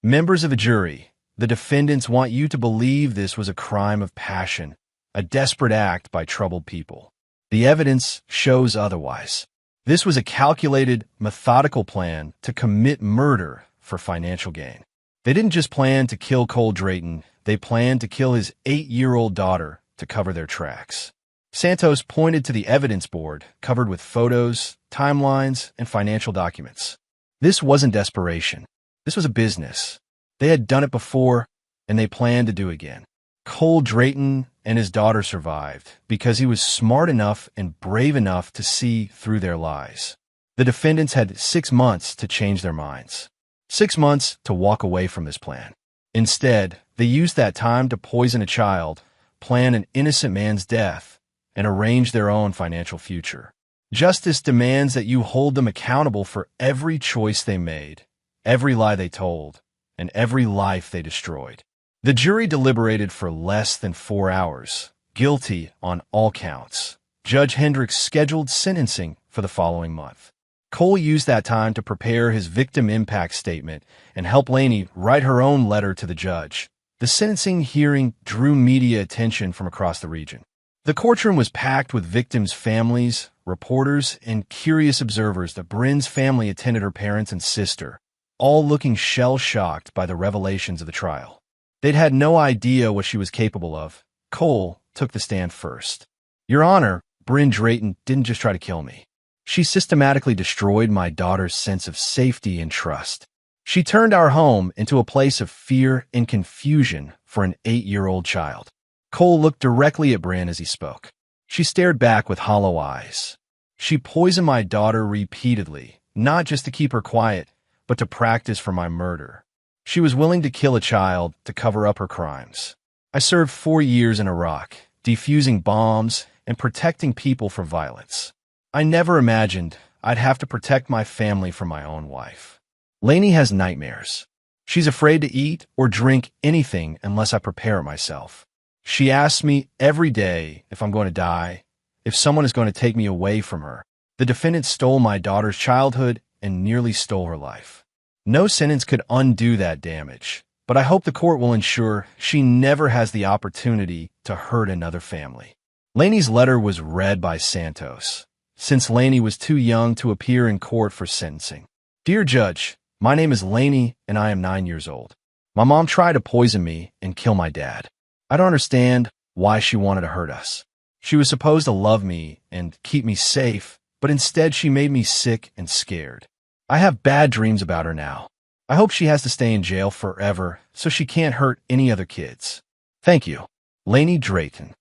"Members of the jury, the defendants want you to believe this was a crime of passion, a desperate act by troubled people. The evidence shows otherwise. This was a calculated, methodical plan to commit murder for financial gain. They didn't just plan to kill Cole Drayton, they planned to kill his 8-year-old daughter to cover their tracks." Santos pointed to the evidence board covered with photos, timelines, and financial documents. This wasn't desperation. This was a business. They had done it before, and they planned to do it again. Cole Drayton and his daughter survived because he was smart enough and brave enough to see through their lies. The defendants had 6 months to change their minds. 6 months to walk away from this plan. Instead, they used that time to poison a child, plan an innocent man's death, and arrange their own financial future. Justice demands that you hold them accountable for every choice they made, every lie they told, and every life they destroyed. The jury deliberated for less than 4 hours, guilty on all counts. Judge Hendricks scheduled sentencing for the following month. Cole used that time to prepare his victim impact statement and help Laney write her own letter to the judge. The sentencing hearing drew media attention from across the region. The courtroom was packed with victims' families, reporters, and curious observers. The Brin's family attended her parents and sister, all looking shell-shocked by the revelations of the trial. They'd had no idea what she was capable of. Cole took the stand first. "Your Honor, Bryn Drayton didn't just try to kill me. She systematically destroyed my daughter's sense of safety and trust. She turned our home into a place of fear and confusion for an 8-year-old child." Cole looked directly at Bryn as he spoke. She stared back with hollow eyes. "She poisoned my daughter repeatedly, not just to keep her quiet, but to practice for my murder. She was willing to kill a child to cover up her crimes. I served 4 years in Iraq, defusing bombs and protecting people from violence. I never imagined I'd have to protect my family from my own wife. Laney has nightmares. She's afraid to eat or drink anything unless I prepare it myself. She asks me every day if I'm going to die, if someone is going to take me away from her. The defendant stole my daughter's childhood and nearly stole her life. No sentence could undo that damage, but I hope the court will ensure she never has the opportunity to hurt another family." Laney's letter was read by Santos, since Laney was too young to appear in court for sentencing. "Dear Judge, my name is Laney and I am 9 years old. My mom tried to poison me and kill my dad. I don't understand why she wanted to hurt us. She was supposed to love me and keep me safe, but instead she made me sick and scared. I have bad dreams about her now. I hope she has to stay in jail forever so she can't hurt any other kids. Thank you. Laney Drayton."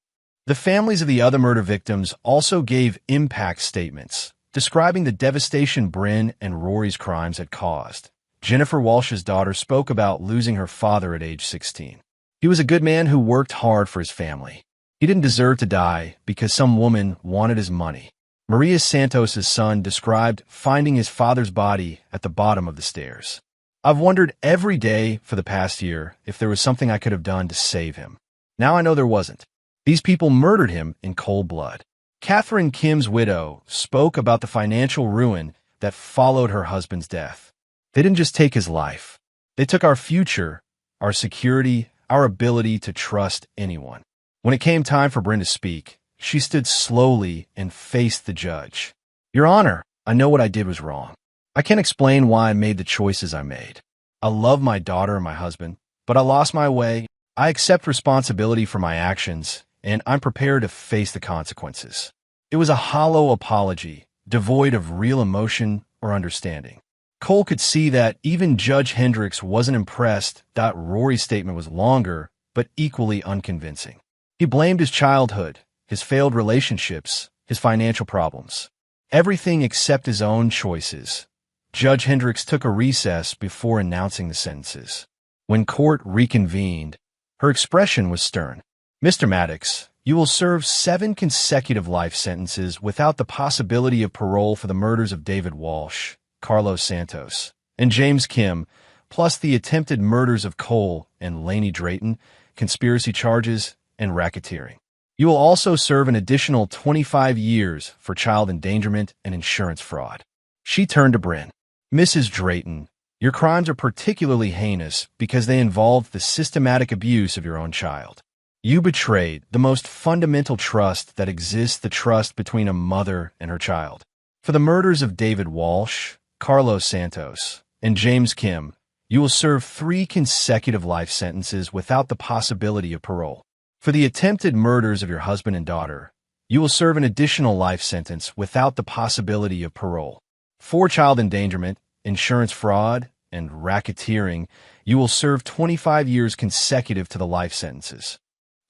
The families of the other murder victims also gave impact statements, describing the devastation Bryn and Rory's crimes had caused. Jennifer Walsh's daughter spoke about losing her father at age 16. "He was a good man who worked hard for his family. He didn't deserve to die because some woman wanted his money." Maria Santos' son described finding his father's body at the bottom of the stairs. "I've wondered every day for the past year if there was something I could have done to save him. Now I know there wasn't. These people murdered him in cold blood." Catherine Kim's widow spoke about the financial ruin that followed her husband's death. "They didn't just take his life. They took our future, our security, our ability to trust anyone." When it came time for Bryn to speak, she stood slowly and faced the judge. "Your Honor, I know what I did was wrong. I can't explain why I made the choices I made. I love my daughter and my husband, but I lost my way. I accept responsibility for my actions, and I'm prepared to face the consequences." It was a hollow apology, devoid of real emotion or understanding. Cole could see that even Judge Hendricks wasn't impressed that Rory's statement was longer, but equally unconvincing. He blamed his childhood, his failed relationships, his financial problems. Everything except his own choices. Judge Hendricks took a recess before announcing the sentences. When court reconvened, her expression was stern. "Mr. Maddox, you will serve 7 consecutive life sentences without the possibility of parole for the murders of David Walsh, Carlos Santos, and James Kim, plus the attempted murders of Cole and Laney Drayton, conspiracy charges, and racketeering. You will also serve an additional 25 years for child endangerment and insurance fraud." She turned to Bryn. "Mrs. Drayton, your crimes are particularly heinous because they involved the systematic abuse of your own child. You betrayed the most fundamental trust that exists, the trust between a mother and her child. For the murders of David Walsh, Carlos Santos, and James Kim, you will serve 3 consecutive life sentences without the possibility of parole. For the attempted murders of your husband and daughter, you will serve an additional life sentence without the possibility of parole. For child endangerment, insurance fraud, and racketeering, you will serve 25 years consecutive to the life sentences.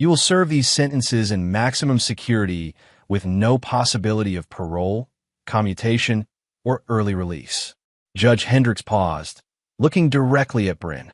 You will serve these sentences in maximum security with no possibility of parole, commutation, or early release." Judge Hendricks paused, looking directly at Bryn.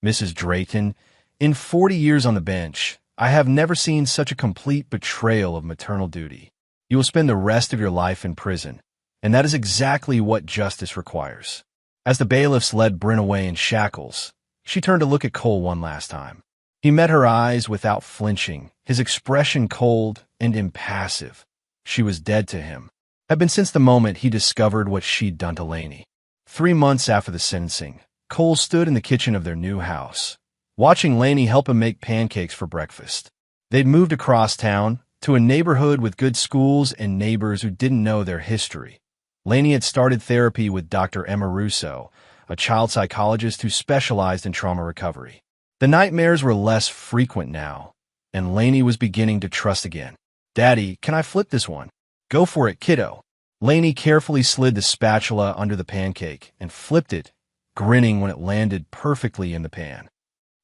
"Mrs. Drayton, in 40 years on the bench, I have never seen such a complete betrayal of maternal duty. You will spend the rest of your life in prison, and that is exactly what justice requires." As the bailiffs led Bryn away in shackles, she turned to look at Cole one last time. He met her eyes without flinching, his expression cold and impassive. She was dead to him. Had been since the moment he discovered what she'd done to Lainey. 3 months after the sentencing, Cole stood in the kitchen of their new house, watching Lainey help him make pancakes for breakfast. They'd moved across town, to a neighborhood with good schools and neighbors who didn't know their history. Lainey had started therapy with Dr. Emma Russo, a child psychologist who specialized in trauma recovery. The nightmares were less frequent now, and Lainey was beginning to trust again. "Daddy, can I flip this one?" "Go for it, kiddo." Lainey carefully slid the spatula under the pancake and flipped it, grinning when it landed perfectly in the pan.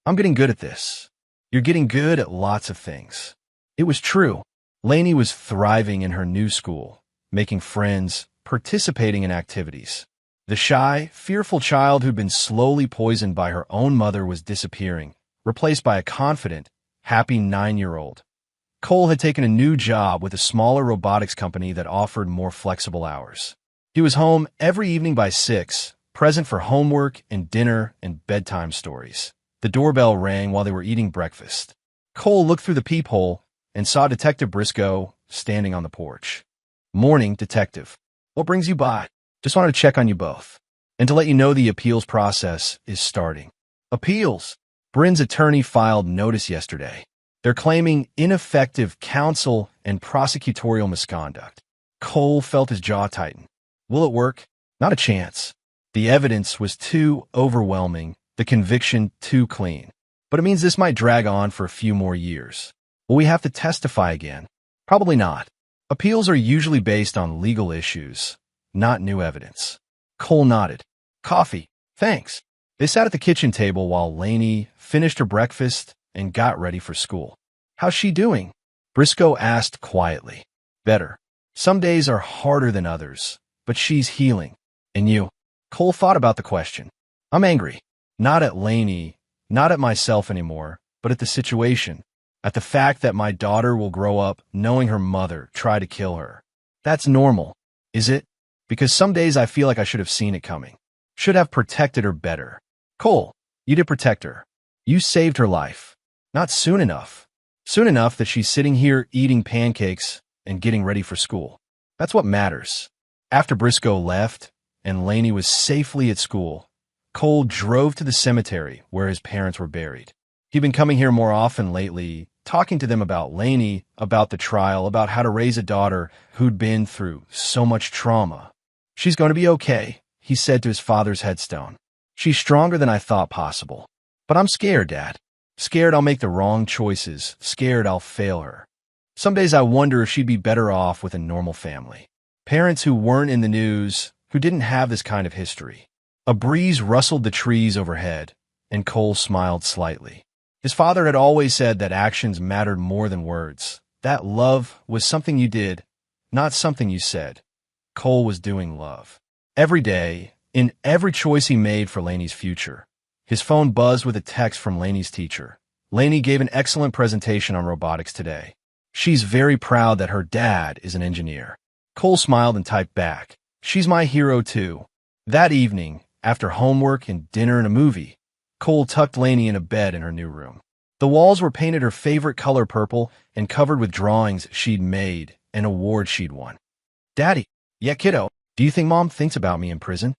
"I'm getting good at this." "You're getting good at lots of things." It was true. Lainey was thriving in her new school, making friends, participating in activities. The shy, fearful child who'd been slowly poisoned by her own mother was disappearing, replaced by a confident, happy 9-year-old. Cole had taken a new job with a smaller robotics company that offered more flexible hours. He was home every evening by 6, present for homework and dinner and bedtime stories. The doorbell rang while they were eating breakfast. Cole looked through the peephole and saw Detective Briscoe standing on the porch. "Morning, Detective. What brings you by?" "Just wanted to check on you both, and to let you know the appeals process is starting." "Appeals?" "Bryn's attorney filed notice yesterday. They're claiming ineffective counsel and prosecutorial misconduct." Cole felt his jaw tighten. "Will it work?" "Not a chance. The evidence was too overwhelming, the conviction too clean. But it means this might drag on for a few more years. Will we have to testify again?" "Probably not. Appeals are usually based on legal issues, not new evidence." Cole nodded. "Coffee, thanks." They sat at the kitchen table while Lainey finished her breakfast and got ready for school. "How's she doing?" Briscoe asked quietly. "Better. Some days are harder than others, but she's healing." "And you?" Cole thought about the question. "I'm angry. Not at Lainey, not at myself anymore, but at the situation. At the fact that my daughter will grow up knowing her mother tried to kill her. That's normal, is it? Because some days I feel like I should have seen it coming. Should have protected her better." "Cole, you did protect her. You saved her life. Not soon enough. Soon enough that she's sitting here eating pancakes and getting ready for school. That's what matters." After Briscoe left and Lainey was safely at school, Cole drove to the cemetery where his parents were buried. He'd been coming here more often lately, talking to them about Lainey, about the trial, about how to raise a daughter who'd been through so much trauma. "She's going to be okay," he said to his father's headstone. "She's stronger than I thought possible. But I'm scared, Dad. Scared I'll make the wrong choices, scared I'll fail her. Some days I wonder if she'd be better off with a normal family. Parents who weren't in the news, who didn't have this kind of history." A breeze rustled the trees overhead, and Cole smiled slightly. His father had always said that actions mattered more than words, that love was something you did, not something you said. Cole was doing love. Every day, in every choice he made for Lainey's future. His phone buzzed with a text from Lainey's teacher. "Lainey gave an excellent presentation on robotics today. She's very proud that her dad is an engineer." Cole smiled and typed back, "She's my hero too." That evening, after homework and dinner and a movie, Cole tucked Lainey in a bed in her new room. The walls were painted her favorite color purple and covered with drawings she'd made and awards she'd won. "Daddy." "Yeah, kiddo. Do you think Mom thinks about me in prison?"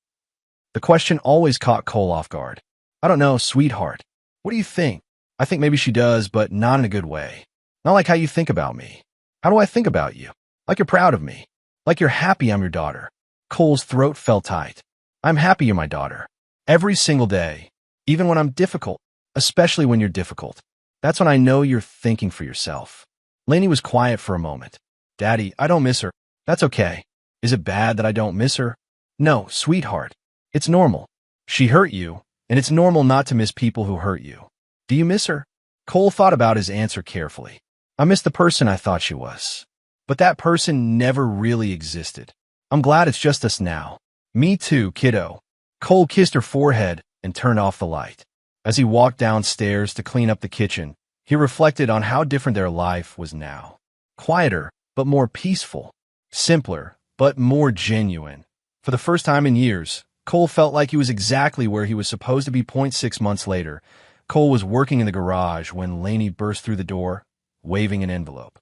The question always caught Cole off guard. "I don't know, sweetheart. What do you think?" "I think maybe she does, but not in a good way. Not like how you think about me." "How do I think about you?" "Like you're proud of me. Like you're happy I'm your daughter." Cole's throat felt tight. "I'm happy you're my daughter. Every single day. Even when I'm difficult. Especially when you're difficult. That's when I know you're thinking for yourself." Lainey was quiet for a moment. "Daddy, I don't miss her." "That's okay. Is it bad that I don't miss her?" "No, sweetheart. It's normal. She hurt you, and it's normal not to miss people who hurt you." "Do you miss her?" Cole thought about his answer carefully. "I miss the person I thought she was. But that person never really existed. I'm glad it's just us now." "Me too, kiddo." Cole kissed her forehead and turned off the light. As he walked downstairs to clean up the kitchen, he reflected on how different their life was now. Quieter, but more peaceful. Simpler, but more genuine. For the first time in years, Cole felt like he was exactly where he was supposed to be 6 months later, Cole was working in the garage when Lainey burst through the door, waving an envelope.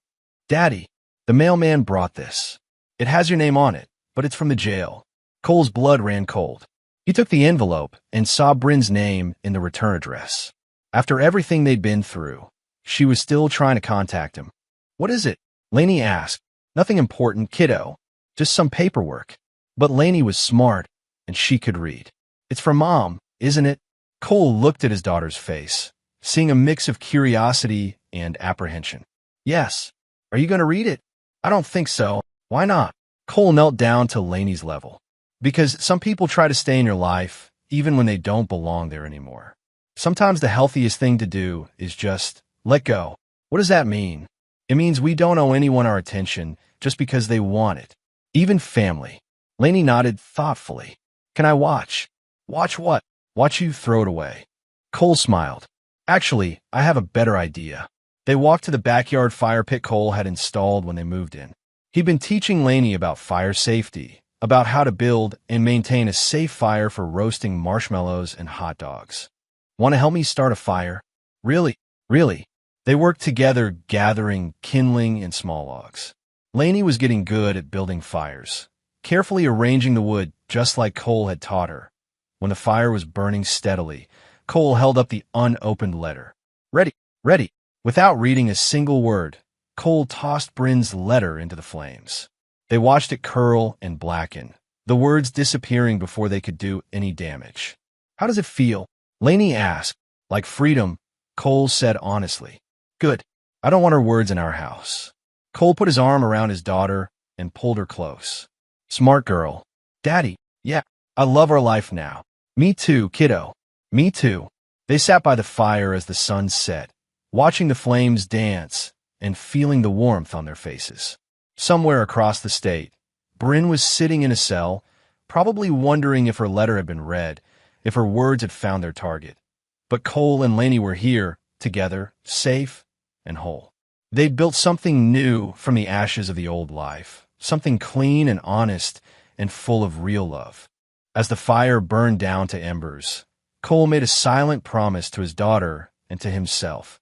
"Daddy, the mailman brought this. It has your name on it, but it's from the jail." Cole's blood ran cold. He took the envelope and saw Bryn's name in the return address. After everything they'd been through, she was still trying to contact him. "What is it?" Lainey asked. "Nothing important, kiddo. Just some paperwork." But Lainey was smart, and she could read. "It's from Mom, isn't it?" Cole looked at his daughter's face, seeing a mix of curiosity and apprehension. "Yes. Are you going to read it?" "I don't think so. Why not?" Cole knelt down to Lainey's level. "Because some people try to stay in your life, even when they don't belong there anymore. Sometimes the healthiest thing to do is just let go." "What does that mean?" "It means we don't owe anyone our attention just because they want it. Even family." Lainey nodded thoughtfully. "Can I watch?" "Watch what?" "Watch you throw it away." Cole smiled. "Actually, I have a better idea." They walked to the backyard fire pit Cole had installed when they moved in. He'd been teaching Lainey about fire safety, about how to build and maintain a safe fire for roasting marshmallows and hot dogs. "Want to help me start a fire?" "Really? Really?" They worked together, gathering, kindling, and small logs. Lainey was getting good at building fires, carefully arranging the wood just like Cole had taught her. When the fire was burning steadily, Cole held up the unopened letter. "Ready, ready." Without reading a single word, Cole tossed Bryn's letter into the flames. They watched it curl and blacken, the words disappearing before they could do any damage. "How does it feel?" Lainey asked. "Like freedom," Cole said honestly. "Good. I don't want her words in our house." Cole put his arm around his daughter and pulled her close. "Smart girl." "Daddy, yeah, I love our life now." "Me too, kiddo. Me too." They sat by the fire as the sun set, watching the flames dance and feeling the warmth on their faces. Somewhere across the state, Bryn was sitting in a cell, probably wondering if her letter had been read, if her words had found their target. But Cole and Lainey were here, together, safe and whole. They'd built something new from the ashes of the old life, something clean and honest and full of real love. As the fire burned down to embers, Cole made a silent promise to his daughter and to himself.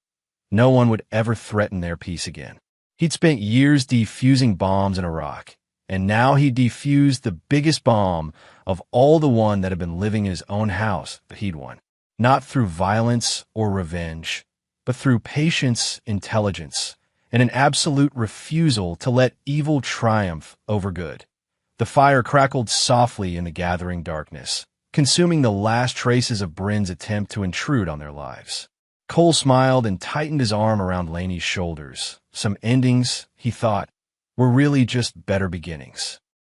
No one would ever threaten their peace again. He'd spent years defusing bombs in Iraq, and now he defused the biggest bomb of all, the one that had been living in his own house that he'd won. Not through violence or revenge, but through patience, intelligence, and an absolute refusal to let evil triumph over good. The fire crackled softly in the gathering darkness, consuming the last traces of Bryn's attempt to intrude on their lives. Cole smiled and tightened his arm around Lainey's shoulders. Some endings, he thought, were really just better beginnings.